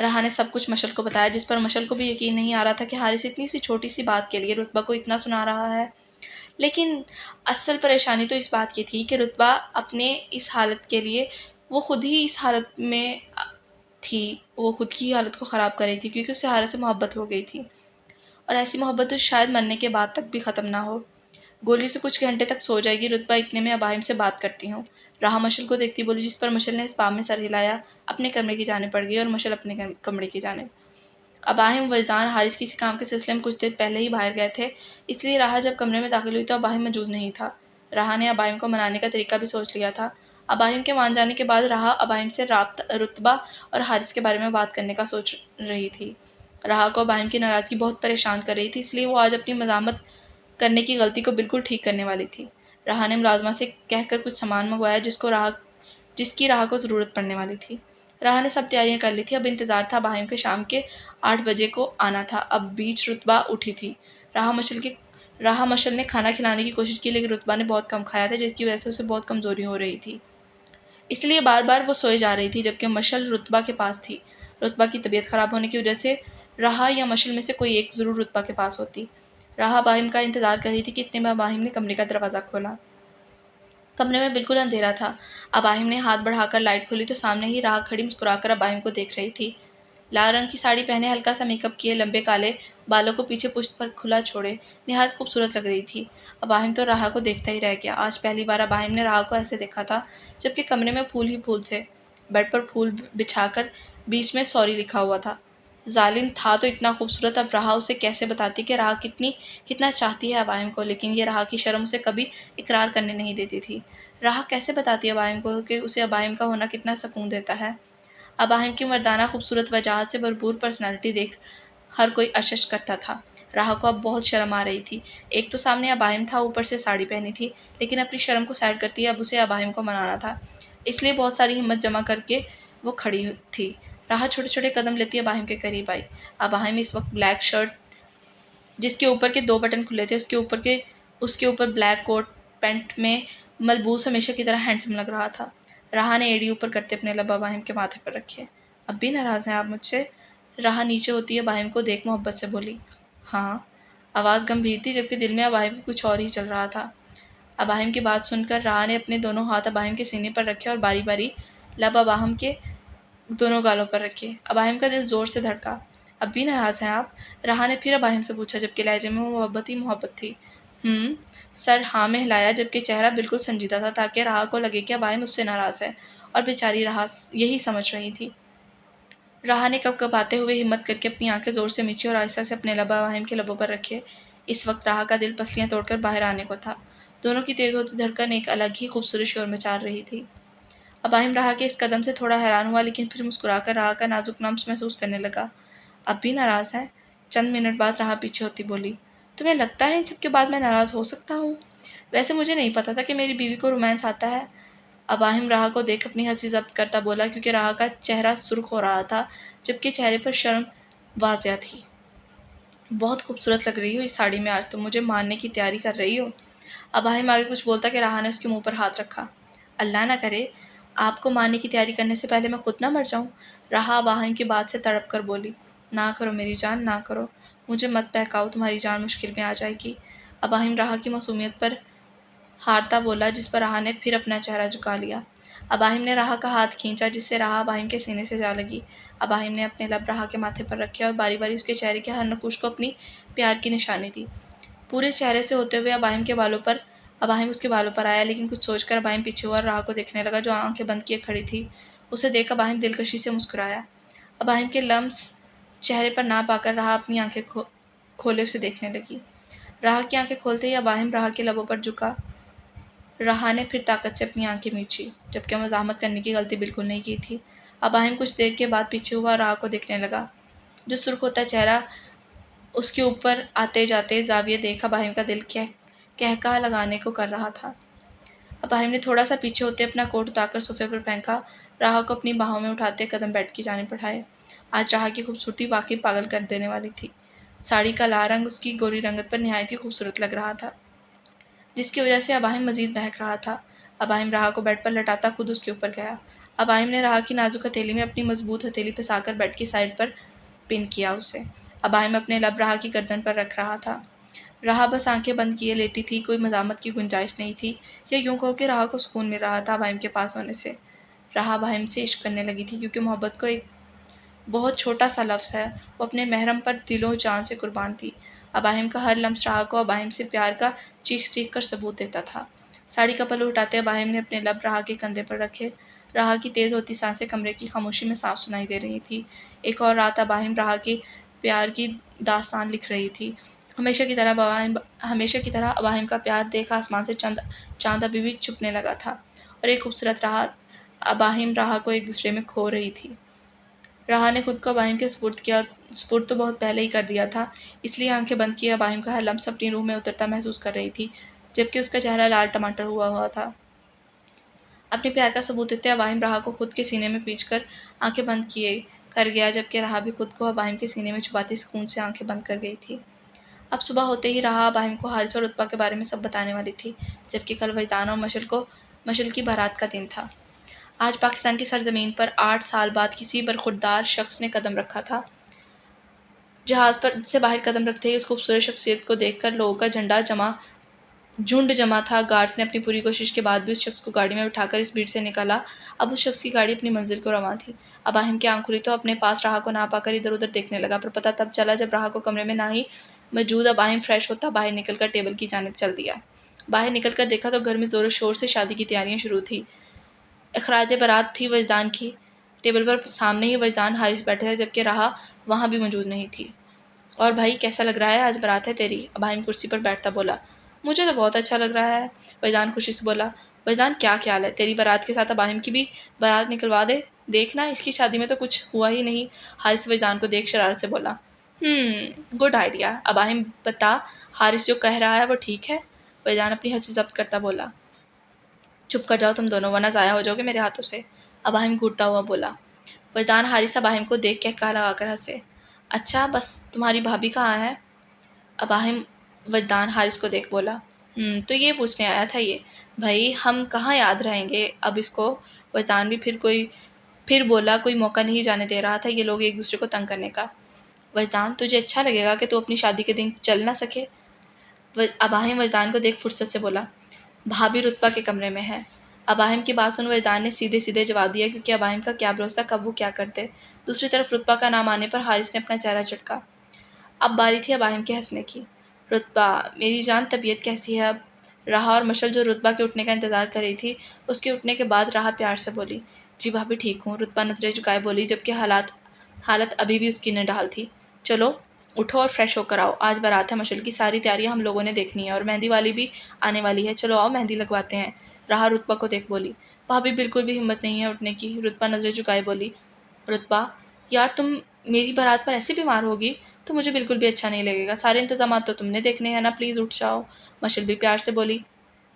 राह ने सब कुछ मशल को बताया, जिस पर मशल को भी यकीन नहीं आ रहा था कि हारिस इतनी सी छोटी सी बात के लिए रुतबा को इतना सुना रहा है। लेकिन असल परेशानी तो इस बात की थी कि रुतबा अपने इस हालत के लिए वो खुद ही इस हालत में थी। वो खुद की हालत को ख़राब कर रही थी, क्योंकि उससे हारिस से मोहब्बत हो गई थी, और ऐसी मोहब्बत तो शायद मरने के बाद तक भी ख़त्म ना हो। गोली से कुछ घंटे तक सो जाएगी रुतबा, इतने में अबाहिम से बात करती हूँ। राह मशल को देखती बोली, जिस पर मशल ने इस बात में सर हिलाया, अपने कमरे की जाने पड़ गई और मशल अपने कमरे की जाने। अबाहिम वजदान हारिस किसी काम के सिलसिले में कुछ देर पहले ही बाहर गए थे, इसलिए राह जब कमरे में दाखिल हुई तो अबाहिम मौजूद नहीं था। राह ने अबाहिम को मनाने का तरीका भी सोच लिया था। अबाहिम के मान जाने के बाद राह अबाहिम से रुतबा और हारिस के बारे में बात करने का सोच रही थी। राह को अबाहिम की नाराज़गी बहुत परेशान कर रही थी, इसलिए वो आज अपनी मज़ामत करने की गलती को बिल्कुल ठीक करने वाली थी। राह ने मुलाजमा से कहकर कुछ सामान मंगवाया जिसकी राह को ज़रूरत पड़ने वाली थी। राह ने सब तैयारियां कर ली थी, अब इंतज़ार था बाहिम के शाम के 8 बजे को आना था। अब बीच रुतबा उठी थी। राह मशल ने खाना खिलाने की कोशिश की, लेकिन रुतबा ने बहुत कम खाया था, जिसकी वजह से उसे बहुत कमज़ोरी हो रही थी। इसलिए बार बार वो सोए जा रही थी, जबकि मशल रुतबा के पास थी। रुतबा की तबीयत ख़राब होने की वजह से राह या मशल में से कोई एक ज़रूर रुतबा के पास होती। राह बाहिम का इंतज़ार कर रही थी कि इतने में बाहिम ने कमरे का दरवाज़ा खोला। कमरे में बिल्कुल अंधेरा था। अबाहिम ने हाथ बढ़ाकर लाइट खोली तो सामने ही राह खड़ी मुस्कुराकर अबाहिम को देख रही थी। लाल रंग की साड़ी पहने, हल्का सा मेकअप किए, लंबे काले बालों को पीछे पुश्त पर खुला छोड़े निहायत खूबसूरत लग रही थी। अबाहिम तो राह को देखता ही रह गया। आज पहली बार अबाहिम ने राह को ऐसे देखा था, जबकि कमरे में फूल ही फूल थे। बेड पर फूल बिछाकर बीच में सॉरी लिखा हुआ था। जालिम था तो इतना खूबसूरत, अब राह उसे कैसे बताती कि राह कितना चाहती है अबाहिम को, लेकिन ये राह की शर्म उसे कभी इकरार करने नहीं देती थी। राह कैसे बताती अबाहिम को कि उसे अबाहिम का होना कितना सुकून देता है। अबाहिम की मर्दाना खूबसूरत वजाहत से भरपूर पर्सनालिटी देख हर कोई अशश करता था। राहा को अब बहुत शर्म आ रही थी। एक तो सामने अबाहिम था, ऊपर से साड़ी पहनी थी, लेकिन अपनी शर्म को साइड करती अब उसे अबाहिम को मनाना था। इसलिए बहुत सारी हिम्मत जमा करके वो खड़ी थी। राहा छोटे छोटे कदम लेती अबाहिम के करीब आई। अबाहिम इस वक्त ब्लैक शर्ट जिसके ऊपर के 2 बटन खुले थे, उसके ऊपर ब्लैक कोट पैंट में मलबूस हमेशा की तरह हैंडसम लग रहा था। राहा ने एड़ी ऊपर करते अपने लब अबाहिम के माथे पर रखे। अब भी नाराज़ हैं आप मुझसे? राहा नीचे होती है अबाहिम को देख मोहब्बत से बोली। हाँ। आवाज़ गंभीर थी, जबकि दिल में अबाहिम के कुछ और ही चल रहा था। अबाहिम की बात सुनकर राहा ने अपने दोनों हाथ अबाहिम के सीने पर रखे और बारी बारी लब अबाहिम के दोनों गालों पर रखे। अबाहिम का दिल ज़ोर से धड़का। अब भी नाराज़ हैं आप? राहा ने फिर अबाहिम से पूछा, जबकि लहजे में मोहब्बत ही मोहब्बत थी। सर हाँ में हिलाया, जबकि चेहरा बिल्कुल संजीदा था, ताकि राहा को लगे कि अबाहिम उससे नाराज़ है, और बेचारी राहा यही समझ रही थी। राहा ने कपकपाते हुए हिम्मत करके अपनी आंखें ज़ोर से मीची और आहिस्ता से अपने लब अबाहिम के लबों पर रखे। इस वक्त राहा का दिल पसलियाँ तोड़कर बाहर आने को था। दोनों की तेज़ होती धड़कन एक अलग ही खूबसूरत शोर मचा रही थी। अबाहिम राहा के इस कदम से थोड़ा हैरान हुआ, लेकिन फिर मुस्कुराकर राहा का नाजुक लम्स महसूस करने लगा। अब भी नाराज़ है? चंद मिनट बाद राहा पीछे होती बोली, तुम्हें लगता है इन सब के बाद मैं नाराज़ हो सकता हूँ? वैसे मुझे नहीं पता था कि मेरी बीवी को रोमांस आता है। अबाहिम राहा को देख अपनी हंसी जब्त करता बोला, क्योंकि राहा का चेहरा सुर्ख हो रहा था, जबकि चेहरे पर शर्म वाज़िया थी। बहुत खूबसूरत लग रही हो इस साड़ी में, आज तुम मुझे मारने की तैयारी कर रही हो। अबाहिम आगे कुछ बोलता कि राहा ने उसके मुंह पर हाथ रखा। अल्लाह ना करे आपको मारने की तैयारी करने से पहले मैं खुद ना मर जाऊं। राहा अबाहिम की बात से तड़प कर बोली, ना करो मेरी जान, ना करो, मुझे मत बहकाओ, तुम्हारी जान मुश्किल में आ जाएगी। अबाहिम राहा की मासूमियत पर हारता बोला, जिस पर राहा ने फिर अपना चेहरा झुका लिया। अबाहिम ने राहा का हाथ खींचा, जिससे राहा अबाहिम के सीने से जा लगी। अबाहिम ने अपने लब राहा के माथे पर रखे और बारी बारी उसके चेहरे के हर नकुश को अपनी प्यार की निशानी दी। पूरे चेहरे से होते हुए अबाहिम उसके बालों पर आया, लेकिन कुछ सोचकर अबाहिम पीछे हुआ और राहा को देखने लगा, जो आंखें बंद किए खड़ी थी। उसे देख अबाहिम दिलकशी से मुस्कुराया। अबाहिम के लम्स चेहरे पर ना पाकर राहा अपनी आंखें खोले उसे देखने लगी। राहा की आंखें खोलते ही अबाहिम राहा के लबों पर झुका। राहा ने फिर ताकत से अपनी आंखें मींची, जबकि मज़ाहमत करने की गलती बिल्कुल नहीं की थी। अबाहिम कुछ देर के बाद पीछे हुआ और राहा को देखने लगा। जो सुर्ख होता चेहरा उसके ऊपर आते जाते जाविये देख अबाहिम का दिल कहका लगाने को कर रहा था। अबाहिम ने थोड़ा सा पीछे होते अपना कोट उतारकर सोफे पर फेंका। राहा को अपनी बाहों में उठाते कदम बेड की जानिब बढ़ाए। आज राहा की खूबसूरती वाकई पागल कर देने वाली थी। साड़ी का लाल रंग उसकी गोरी रंगत पर निहायत ही खूबसूरत लग रहा था, जिसकी वजह से अबाहिम मजीद बहक रहा था। अबाहिम राहा को बेड पर लटाता खुद उसके ऊपर गया। अबाहिम ने राहा की नाजुक हथेली में अपनी मजबूत हथेली फंसाकर बेड की साइड पर पिन किया उसे। अबाहिम अपने लब राहा की गर्दन पर रख रहा था। राहा बस आंखें बंद किए लेटी थी, कोई मज़ामत की गुंजाइश नहीं थी, या यूं कहो कि राहा को सुकून मिल रहा था अबाहिम के पास होने से। राहा अबाहिम से इश्क करने लगी थी, क्योंकि मोहब्बत को एक बहुत छोटा सा लफ्ज़ है। वो अपने महरम पर दिलो जान से कुर्बान थी। अबाहिम का हर लम्स राहा को अबाहिम से प्यार का चीख चीख कर सबूत देता था। साड़ी का पल्लू उठाते अबाहिम ने अपने लब राहा के कंधे पर रखे। राहा की तेज़ होती सांसें कमरे की खामोशी में साफ सुनाई दे रही थी। एक और रात अबाहिम राहा के प्यार की दास्तान लिख रही थी। हमेशा की तरह अबाहिम का प्यार देख आसमान से चांद अभी भी छुपने लगा था, और एक खूबसूरत राहत अबाहिम राहा को एक दूसरे में खो रही थी। राहा ने खुद को अबाहिम के सुपुर्द तो बहुत पहले ही कर दिया था, इसलिए आंखें बंद किए अबाहिम का हर लम्स अपनी रूह में उतरता महसूस कर रही थी, जबकि उसका चेहरा लाल टमाटर हुआ था। अपने प्यार का सबूत देते अबाहिम राहा को खुद के सीने में पींच कर आंखें बंद किए कर गया, जबकि राहा भी खुद को अबाहिम के सीने में छुपाती सुकून से आंखें बंद कर गई थी। अब सुबह होते ही राहा अबाहिम को हारिस और रुतबा के बारे में सब बताने वाली थी, जबकि कल वजदान और मशल की बारात का दिन था। आज पाकिस्तान की सरजमीन पर 8 साल बाद किसी बरखुरदार शख्स ने कदम रखा था। जहाज़ पर से बाहर कदम रखते ही उस खूबसूरत शख्सियत को देखकर लोगों का झुंड जमा था। गार्ड्स ने अपनी पूरी कोशिश के बाद भी उस शख्स को गाड़ी में बिठाकर इस भीड़ से निकाला। अब उस शख्स की गाड़ी अपनी मंजिल को रवां थी। अबाहिम की आंख खुली तो अपने पास राहा को ना पाकर इधर उधर देखने लगा, पर पता तब चला जब राहा को कमरे में ना ही मौजूद अबाहिम फ्रेश होता बाहर निकलकर टेबल की जानिब चल दिया। बाहर निकलकर देखा तो घर में ज़ोर शोर से शादी की तैयारियां शुरू थी। अखराज बारात थी वजदान की। टेबल पर सामने ही वजदान हारिस बैठे थे, जबकि राहा वहाँ भी मौजूद नहीं थी। और भाई कैसा लग रहा है, आज बारात है तेरी? अबाहिम कुर्सी पर बैठता बोला। मुझे तो बहुत अच्छा लग रहा है, वजदान खुशी से बोला। वजदान क्या ख्याल है, तेरी बारात के साथ अबाहिम की भी बारात निकलवा दे, देखना इसकी शादी में तो कुछ हुआ ही नहीं। हारिस वजदान को देख शरारत से बोला। Good idea. अबाहिम बता, हारिस जो कह रहा है वो ठीक है? वैदान अपनी हंसी जब्त करता बोला। चुप कर जाओ तुम दोनों, वरना ज़ाया हो जाओगे मेरे हाथों से, अबाहिम घूरता हुआ बोला। वैदान हारिस अबाहिम को देख के कहा लगा कर हंसे। अच्छा, बस तुम्हारी भाभी कहाँ है? अबाहिम वजदान हारिस को देख बोला। तो ये पूछने आया था ये? भाई हम कहाँ याद रहेंगे अब इसको। वजदान भी फिर बोला, कोई मौका नहीं जाने दे रहा था ये लोग एक दूसरे को तंग करने का। वजदान, तुझे अच्छा लगेगा कि तू अपनी शादी के दिन चल ना सके? अबाहिम वजदान को देख फुर्सत से बोला। भाभी रुतबा के कमरे में है। अबाहिम की बात सुन वजदान ने सीधे सीधे जवाब दिया, क्योंकि अबाहिम का क्या भरोसा कब वो क्या करते। दूसरी तरफ रुतबा का नाम आने पर हारिस ने अपना चेहरा झटका। अब बारी थी अबाहिम के हंसने की। रुतबा, मेरी जान तबीयत कैसी है अब? राहा और मशल जो रुतबा के उठने का इंतज़ार कर रही थी, उसके उठने के बाद राहा प्यार से बोली। जी भाभी ठीक हूँ, रुतबा नजरें झुकाए बोली, जबकि हालात हालत अभी भी उसकी निढाल थी। चलो उठो और फ्रेश होकर आओ, आज बारात है मशल की, सारी तैयारियां हम लोगों ने देखनी है और मेहंदी वाली भी आने वाली है, चलो आओ मेहंदी लगवाते हैं। राहा रुतबा को देख बोली। भाभी बिल्कुल भी हिम्मत नहीं है उठने की, रुतबा नजरें झुकाए बोली। रुतबा, यार तुम मेरी बारात पर ऐसे बीमार होगी तो मुझे बिल्कुल भी अच्छा नहीं लगेगा, सारे इंतजाम तो तुमने देखने हैं ना, प्लीज़ उठ जाओ, मशल भी प्यार से बोली।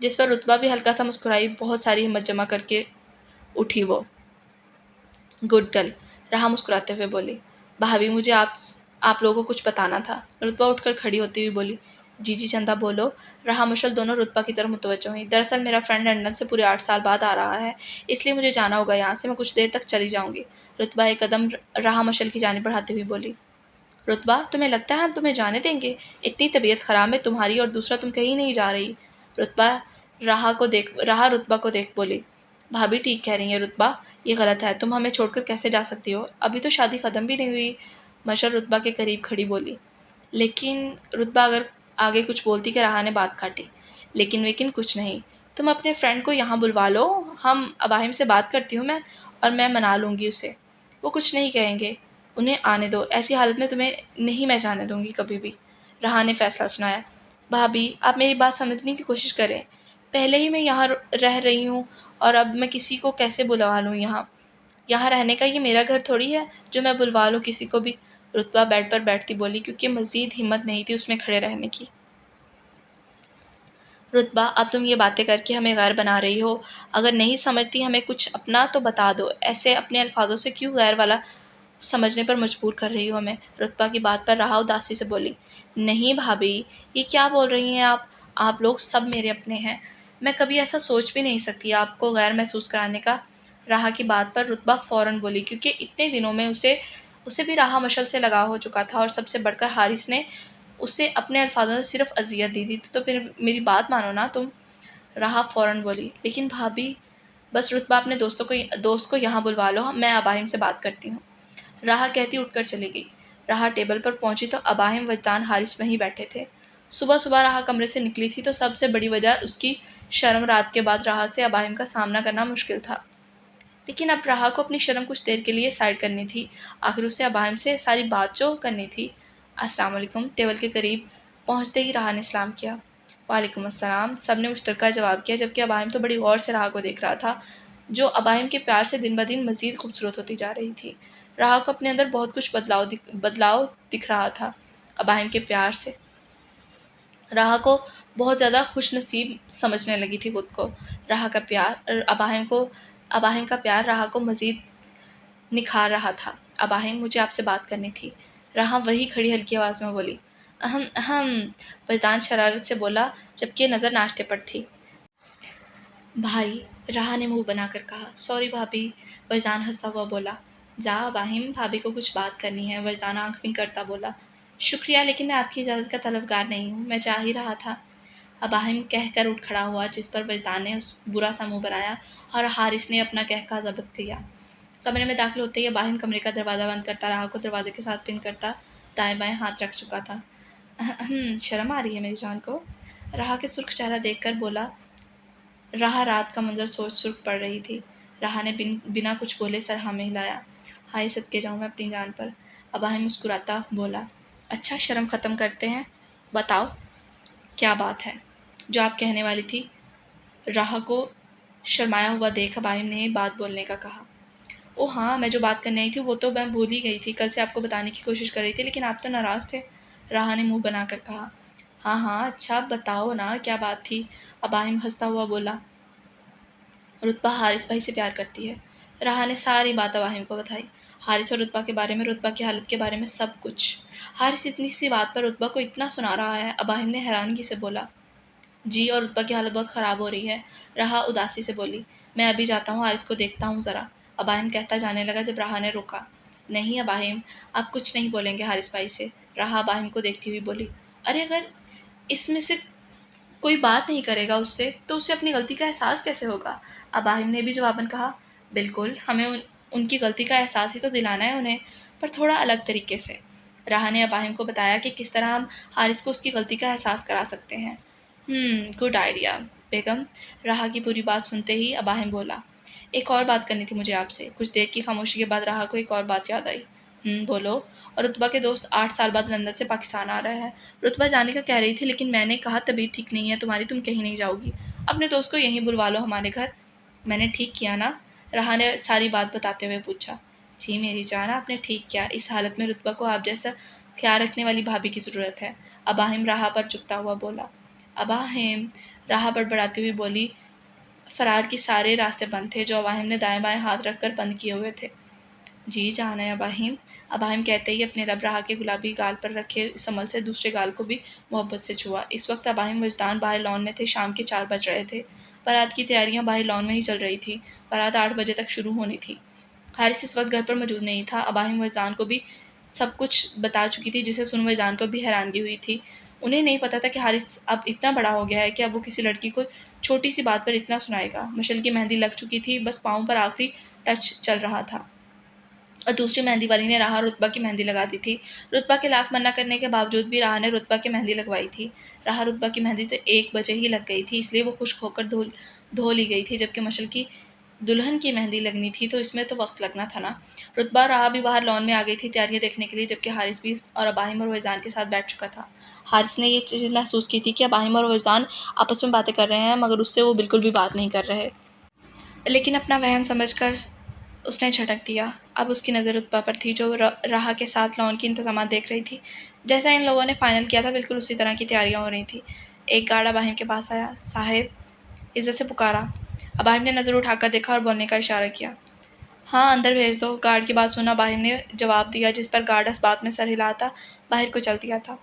जिस पर रुतबा भी हल्का सा मुस्कुराई, बहुत सारी हिम्मत जमा करके उठी वो। गुड गर्ल, रहा मुस्कुराते हुए बोली। भाभी मुझे आप लोगों को कुछ बताना था। रुतबा उठकर खड़ी होती हुई बोली। जी जी चंदा बोलो। रहा मशल दोनों रुतबा की तरफ मुतवज्जो हुई। दरअसल मेरा फ्रेंड लंदन से पूरे 8 साल बाद आ रहा है, इसलिए मुझे जाना होगा यहाँ से, मैं कुछ देर तक चली जाऊँगी। रुतबा एक कदम रहा मशल की जानिब बढ़ाते हुए बोली। रुतबा, तुम्हें लगता है हम तुम्हें जाने देंगे? इतनी तबीयत ख़राब है तुम्हारी, और दूसरा तुम कहीं नहीं जा रही। रुतबा रहा रुतबा को देख बोली। भाभी ठीक कह रही है रुतबा, ये गलत है, तुम हमें छोड़कर कैसे जा सकती हो, अभी तो शादी ख़त्म भी नहीं हुई। मशर रुतबा के करीब खड़ी बोली। लेकिन रुतबा अगर आगे कुछ बोलती कि रहा ने बात काटी। लेकिन कुछ नहीं, तुम अपने फ्रेंड को यहाँ बुलवा लो, हम अबाहिम से बात करती हूँ मैं, और मैं मना लूँगी उसे, वो कुछ नहीं कहेंगे, उन्हें आने दो, ऐसी हालत में तुम्हें नहीं मैं जाने दूँगी कभी भी। रहा ने फैसला सुनाया। भाभी आप मेरी बात समझने की कोशिश करें, पहले ही मैं यहाँ रह रही हूँ और अब मैं किसी को कैसे बुलवा लूँ यहाँ? यहाँ रहने का ये मेरा घर थोड़ी है जो मैं बुलवा लूँ किसी को भी। रुतबा बेड पर बैठती बोली, क्योंकि मज़ीद हिम्मत नहीं थी उसमें खड़े रहने की। रुतबा, अब तुम ये बातें करके हमें गैर बना रही हो, अगर नहीं समझती हमें कुछ अपना तो बता दो, ऐसे अपने अल्फाजों से क्यों गैर वाला समझने पर मजबूर कर रही हो हमें? रुतबा की बात पर रहा उदासी से बोली। नहीं भाभी, ये क्या बोल रही हैं आप लोग सब मेरे अपने हैं, मैं कभी ऐसा सोच भी नहीं सकती आपको गैर महसूस कराने का। राहा की बात पर रुतबा फ़ौरन बोली, क्योंकि इतने दिनों में उसे उसे भी राहा मशल से लगाव हो चुका था, और सबसे बढ़कर हारिस ने उसे अपने अल्फाजों से सिर्फ अजियत दी थी, तो फिर मेरी बात मानो ना तुम। राहा फ़ौरन बोली। लेकिन भाभी, बस रुतबा अपने दोस्त को यहाँ बुलवा लो, मैं अबाहिम से बात करती हूँ। राहा कहती उठकर चली गई। राहा टेबल पर पहुंची तो अबाहिम वजदान हारिस वहीं बैठे थे। सुबह सुबह राहा कमरे से निकली थी तो सबसे बड़ी वजह उसकी शर्म, रात के बाद राहा से अबाहिम का सामना करना मुश्किल था। लेकिन अब राहा को अपनी शर्म कुछ देर के लिए साइड करनी थी, आखिर उसे अबाहिम से सारी बात जो करनी थी। अस्सलाम वालेकुम। टेबल के करीब पहुंचते ही राहा ने सलाम किया। वालेकुम अस्सलाम, सब ने मुश्तरका जवाब किया, जबकि अबाहिम तो बड़ी गौर से राहा को देख रहा था, जो अबाहिम के प्यार से दिन ब दिन मज़ीद खूबसूरत होती जा रही थी। राहा को अपने अंदर बहुत कुछ बदलाव दिख रहा था अबाहिम के प्यार से। राहा को बहुत ज़्यादा खुशनसीब समझने लगी थी खुद को। राहा का प्यार अबाहिम का प्यार राहा को मज़ीद निखार रहा था। अबाहिम, मुझे आपसे बात करनी थी। राहा वही खड़ी हल्की आवाज़ में बोली। अहम अहम, वजदान शरारत से बोला, जबकि नज़र नाश्ते पर थी। भाई, राहा ने मुंह बनाकर कहा। सॉरी भाभी, वजदान हंसता हुआ बोला। जा अबाहिम, भाभी को कुछ बात करनी है, वजदान आंख फिंक करता बोला। शुक्रिया, लेकिन मैं आपकी इजाज़त का तलबगार नहीं हूँ, मैं चाह ही रहा था। अबाहिम कहकर उठ खड़ा हुआ, जिस पर वजदान ने उस बुरा सा मुँह बनाया और हारिस ने अपना कहका ज़ब्त किया। कमरे में दाखिल होते ही अबाहिम कमरे का दरवाज़ा बंद करता, राहा को दरवाजे के साथ पिन करता दाएं बाएं हाथ रख चुका था। शर्म आ रही है मेरी जान को? राहा के सुर्ख चेहरा देखकर बोला। राहा रात का मंजर सोच सुर्ख पड़ रही थी। राहा ने बिना कुछ बोले सर हाँ में हिलाया। हाय सदके जाऊँ मैं अपनी जान पर। अबाहिम मुस्कुराता बोला। अच्छा, शर्म ख़त्म करते हैं, बताओ क्या बात है जो आप कहने वाली थी? राहा को शर्माया हुआ देख अबाहिम ने बात बोलने का कहा। ओ हाँ, मैं जो बात करने आई थी वो तो मैं भूल ही गई थी, कल से आपको बताने की कोशिश कर रही थी लेकिन आप तो नाराज़ थे। राहा ने मुंह बनाकर कहा। हाँ हाँ, अच्छा बताओ ना क्या बात थी। अबाहिम हंसता हुआ बोला। रुतबा हारिस भाई से प्यार करती है। राहा ने सारी बात अबाहिम को बताई। हारिस और रुतबा के बारे में, रुतबा की हालत के बारे में, सब कुछ। हारिस इतनी सी बात पर रुतबा को इतना सुना रहा है। अबाहिम ने हैरानगी से बोला। जी, और रुतबा की हालत बहुत ख़राब हो रही है। राहा उदासी से बोली। मैं अभी जाता हूँ, हारिस को देखता हूँ ज़रा। अबाहिम कहता जाने लगा जब राहा ने रोका। नहीं अबाहिम, आप कुछ नहीं बोलेंगे हारिस भाई से। राहा अबाहिम को देखती हुई बोली। अरे अगर इसमें से कोई बात नहीं करेगा उससे तो उसे अपनी गलती का एहसास कैसे होगा। अबाहिम ने भी जवाबन कहा। बिल्कुल, हमें उनकी गलती का एहसास ही तो दिलाना है उन्हें, पर थोड़ा अलग तरीके से। राहा ने अबाहिम को बताया कि किस तरह हम हारिस को उसकी गलती का एहसास करा सकते हैं। गुड आइडिया बेगम। राहा की पूरी बात सुनते ही अबाहिम बोला। एक और बात करनी थी मुझे आपसे। कुछ देर की खामोशी के बाद राहा को एक और बात याद आई। बोलो। और रुतबा के दोस्त 8 साल बाद लंदन से पाकिस्तान आ रहे हैं। रुतबा जाने का कह रही थी लेकिन मैंने कहा तबीयत ठीक नहीं है तुम्हारी, तुम कहीं नहीं जाओगी। अपने दोस्त को यहीं बुलवा लो हमारे घर। मैंने ठीक किया ना। राहा ने सारी बात बताते हुए पूछा। जी मेरी जान, आपने ठीक किया। इस हालत में रुतबा को आप जैसा ख्याल रखने वाली भाभी की ज़रूरत है। अबाहिम राहा पर झुकता हुआ बोला। अबाहिम, राहा बड़बड़ाती हुई बोली। फरार के सारे रास्ते बंद थे जो अबाहिम ने दाएं बाएं हाथ रखकर बंद किए हुए थे। जी जान है अबाहिम। अबाहिम कहते ही अपने लब राहा के गुलाबी गाल पर रखे संभल से दूसरे गाल को भी मोहब्बत से छुआ। इस वक्त अबाहिम वजदान बाहर लॉन में थे। शाम के 4 बज रहे थे। बारात की तैयारियां बाहर लॉन में ही चल रही थी। बारात 8 बजे तक शुरू होनी थी। हारिस इस वक्त घर पर मौजूद नहीं था। अबाहिम वजदान को भी सब कुछ बता चुकी थी जिसे सुन वजदान को भी हैरानगी हुई थी। उन्हें नहीं पता था कि हारिस अब इतना बड़ा हो गया है कि अब वो किसी लड़की को छोटी सी बात पर इतना सुनाएगा। मशल की मेहंदी लग चुकी थी, बस पाँव पर आखिरी टच चल रहा था और दूसरी मेहंदी वाली ने राहा रुतबा की मेहंदी लगा दी थी। रुतबा के लाख मना करने के बावजूद भी राहा ने रुतबा की मेहंदी लगवाई थी। राहा रुतबा की मेहंदी तो 1 बजे ही लग गई थी, इसलिए वो खुश होकर धो ली गई थी, जबकि मशल की दुल्हन की मेहंदी लगनी थी तो इसमें तो वक्त लगना था ना। रुतबा और राहा भी बाहर लॉन में आ गई थी तैयारियां देखने के लिए, जबकि हारिस भी और अबाहिम और वजदान के साथ बैठ चुका था। हारिस ने ये चीज़ महसूस की थी कि अबाहिम और वजदान आपस में बातें कर रहे हैं, मगर उससे वो बिल्कुल भी बात नहीं कर रहे। लेकिन अपना वहम समझकर उसने झटक दिया। अब उसकी नज़र रुतबा पर थी जो राहा के साथ लॉन की इंतजामात देख रही थी। जैसा इन लोगों ने फ़ाइनल किया था बिल्कुल उसी तरह की तैयारियां हो रही थी। एक गार्ड अबाहिम के पास आया। साहिब, इज्जत से पुकारा। अबाहिम ने नज़र उठाकर देखा और बोलने का इशारा किया। हाँ, अंदर भेज दो। गार्ड की बात सुना अबाहिम ने जवाब दिया, जिस पर गार्ड इस बात में सर हिलाता बाहर को चल दिया था।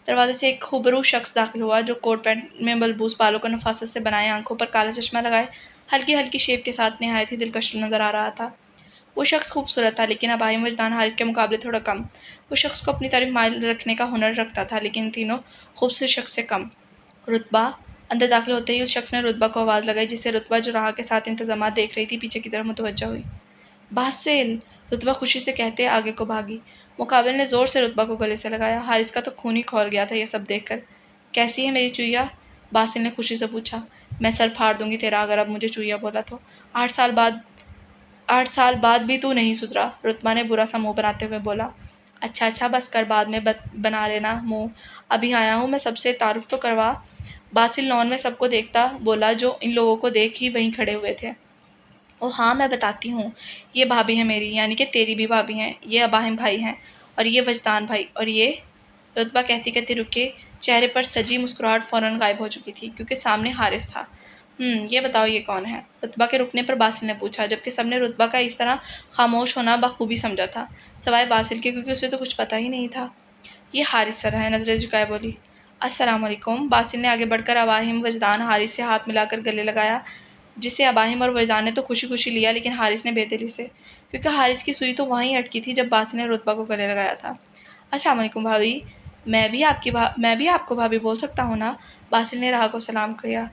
दरवाजे से एक खूबरू शख्स दाखिल हुआ जो कोट पैंट में बलबूस बालों को नफासत से बनाए, आंखों पर काला चश्मा लगाए, हल्की हल्की शेप के साथ नहायत ही दिलकश नजर आ रहा था। वो शख्स खूबसूरत था लेकिन अबाहिम वजदान हारिस के मुकाबले थोड़ा कम। वो शख्स को अपनी तारीफ मायल रखने का हुनर रखता था लेकिन तीनों खूबसूरत शख्स से कम। रुतबा। अंदर दाखिल होते ही उस शख्स ने रुतबा को आवाज़ लगाई, जिससे रुतबा जो राह के साथ इंतजाम देख रही थी पीछे की तरफ मुतवज्जा हुई। बासिल, रुतबा खुशी से कहते आगे को भागी। मुकाबिल ने ज़ोर से रुतबा को गले से लगाया। हारिस का तो खून ही खौल गया था यह सब देखकर। कैसी है मेरी चुईया? बासिल ने खुशी से पूछा। मैं सर फाड़ दूंगी तेरा अगर अब मुझे चुईया बोला तो। 8 साल बाद भी तू नहीं सुधरा, रुतबा ने बुरा सा मुंह बनाते हुए बोला। अच्छा अच्छा, बस कर, बाद में बना लेना मुंह। अभी आया हूँ मैं, सबसे तारुफ तो करवा। बासिल लॉन में सबको देखता बोला जो इन लोगों को देख ही वहीं खड़े हुए थे। ओ हाँ, मैं बताती हूँ। ये भाभी है मेरी, यानी कि तेरी भी भाभी हैं। ये अबाहिम भाई हैं और ये वजदान भाई और ये। रुतबा कहती कहती रुके। चेहरे पर सजी मुस्कुराहट फ़ौरन गायब हो चुकी थी क्योंकि सामने हारिस था। ये बताओ ये कौन है? रुतबा के रुकने पर बासिल ने पूछा, जबकि सबने रुतबा का इस तरह खामोश होना बखूबी समझा था, सवाए बासिल के, क्योंकि उसे तो कुछ पता ही नहीं था। ये हारिस सर है, नजरें झुकाए बोली। अस्सलाम वालेकुम। बासिल ने आगे बढ़कर अबाहिम, वजदान, हारिस से हाथ मिलाकर गले लगाया, जिसे अबाहिम और वजदान ने तो खुशी खुशी लिया लेकिन हारिस ने बेदिली से, क्योंकि हारिस की सुई तो वहीं अटकी थी जब बासिल ने रुतबा को गले लगाया था। अस्सलाम वालेकुम भाभी। मैं भी आपको भाभी बोल सकता हूँ ना? बासिल ने राह को सलाम किया।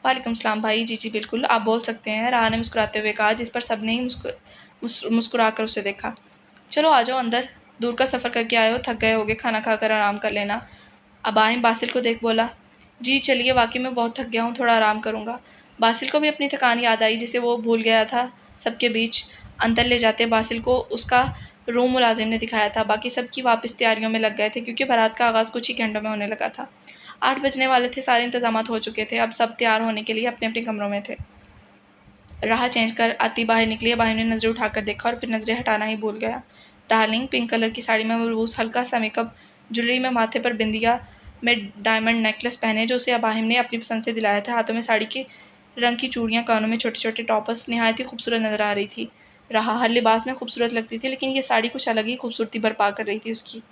वालेकुम सलाम भाई। जी जी बिल्कुल, आप बोल सकते हैं, राह ने मुस्कुराते हुए कहा, जिस पर सबने ही मुस्कुरा कर उसे देखा। चलो आ जाओ अंदर, दूर का सफ़र करके आए हो, थक गए होगे, खाना खाकर आराम कर लेना। अबाहिम बासिल को देख बोला। जी चलिए, वाकई में बहुत थक गया हूँ, थोड़ा आराम करूँगा। बासिल को भी अपनी थकान याद आई जिसे वो भूल गया था सबके बीच। अंदर ले जाते बासिल को उसका रूम मुलाजिम ने दिखाया था। बाकी सबकी वापस तैयारियों में लग गए थे क्योंकि बारात का आगाज़ कुछ ही घंटों में होने लगा था। 8 बजने वाले थे, सारे इंतजाम हो चुके थे, अब सब तैयार होने के लिए अपने अपने कमरों में थे। राह चेंज कर आती बाहर निकली। अबाहिम ने नज़रें उठाकर देखा और फिर नज़रें हटाना ही भूल गया। डार्लिंग, पिंक कलर की साड़ी में मलबूस हल्का सा मेकअप, ज्वेलरी में माथे पर बिंदिया में डायमंड नेकलेस पहने जो उसे अबाहिम ने अपनी पसंद से दिलाया था। हाथों में साड़ी के रंग की चूड़ियाँ, कानों में छोटे छोटे टॉपर्स, निहायत ही खूबसूरत नज़र आ रही थी। राह हर लिबास में खूबसूरत लगती थी, लेकिन ये साड़ी कुछ अलग ही खूबसूरती बरपा कर रही थी उसकी।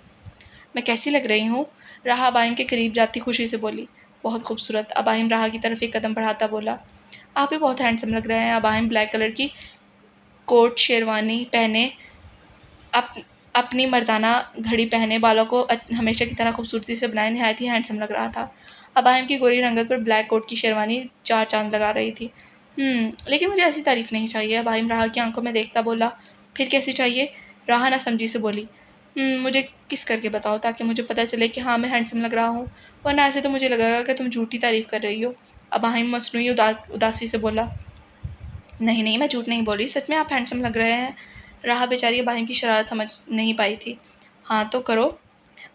मैं कैसी लग रही हूँ? राह अबाहिम के करीब जाती खुशी से बोली। बहुत खूबसूरत। अबाहिम राह की तरफ एक कदम बढ़ाता बोला। आप भी बहुत हैंडसम लग रहे हैं। अबाहिम ब्लैक कलर की कोट शेरवानी पहने, अपनी मर्दाना घड़ी पहने, बालों को हमेशा की तरह खूबसूरती से बनाए नहायत ही हैंडसम लग रहा था। अबाहिम की गोरी रंगत पर ब्लैक कोट की शेरवानी चार चांद लगा रही थी। लेकिन मुझे ऐसी तारीफ नहीं चाहिए। अबाहिम राह की आंखों में देखता बोला। फिर कैसी चाहिए? राह ना समझी से बोली। मुझे किस करके बताओ ताकि मुझे पता चले कि हाँ मैं हैंडसम लग रहा हूँ, वरना ऐसे तो मुझे लगेगा कि तुम झूठी तारीफ कर रही हो। अबाहिम मसनूई उदासी से बोला। नहीं नहीं, मैं झूठ नहीं बोली, सच में आप हैंडसम लग रहे हैं। राह बेचारी अबाहिम की शरारत समझ नहीं पाई थी। हाँ तो करो।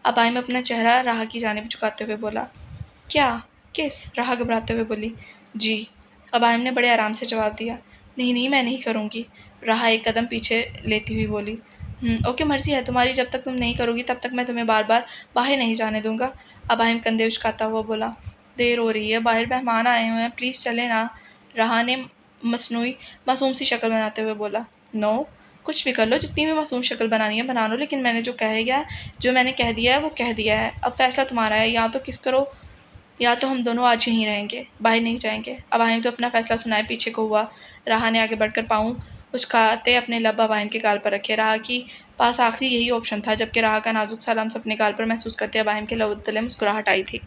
अबाहिम अपना चेहरा राह की जानिब झुकाते हुए बोला। क्या? किस? राह घबराते हुए बोली। जी। अबाहिम ने बड़े आराम से जवाब दिया। नहीं नहीं, मैं नहीं करूँगी। राह एक कदम पीछे लेती हुई बोली। ओके, मर्जी है तुम्हारी, जब तक तुम नहीं करोगी तब तक मैं तुम्हें बार बार बाहर नहीं जाने दूंगा। अबाहिम कंधे उचकाता हुआ बोला। देर हो रही है, बाहर मेहमान आए हुए हैं, प्लीज़ चले ना। राह ने मसनूई मासूम सी शक्ल बनाते हुए बोला। नो, कुछ भी कर लो, जितनी भी मासूम शक्ल बनानी है बना लो, लेकिन मैंने कह दिया है वो कह दिया है। अब फैसला तुम्हारा है, या तो किस करो या तो हम दोनों आज यहीं रहेंगे, बाहर नहीं जाएंगे। अबाहिम तो अपना फैसला सुनाए पीछे को हुआ। राह ने आगे बढ़कर पाँव उचकाते अपने लब अबाहिम के गाल पर रखे। राह की पास आखिरी यही ऑप्शन था, जबकि राह का नाजुक सा लम्स अपने गाल पर महसूस करते अबाहिम के लबों तले मुस्कुराहट आई थी।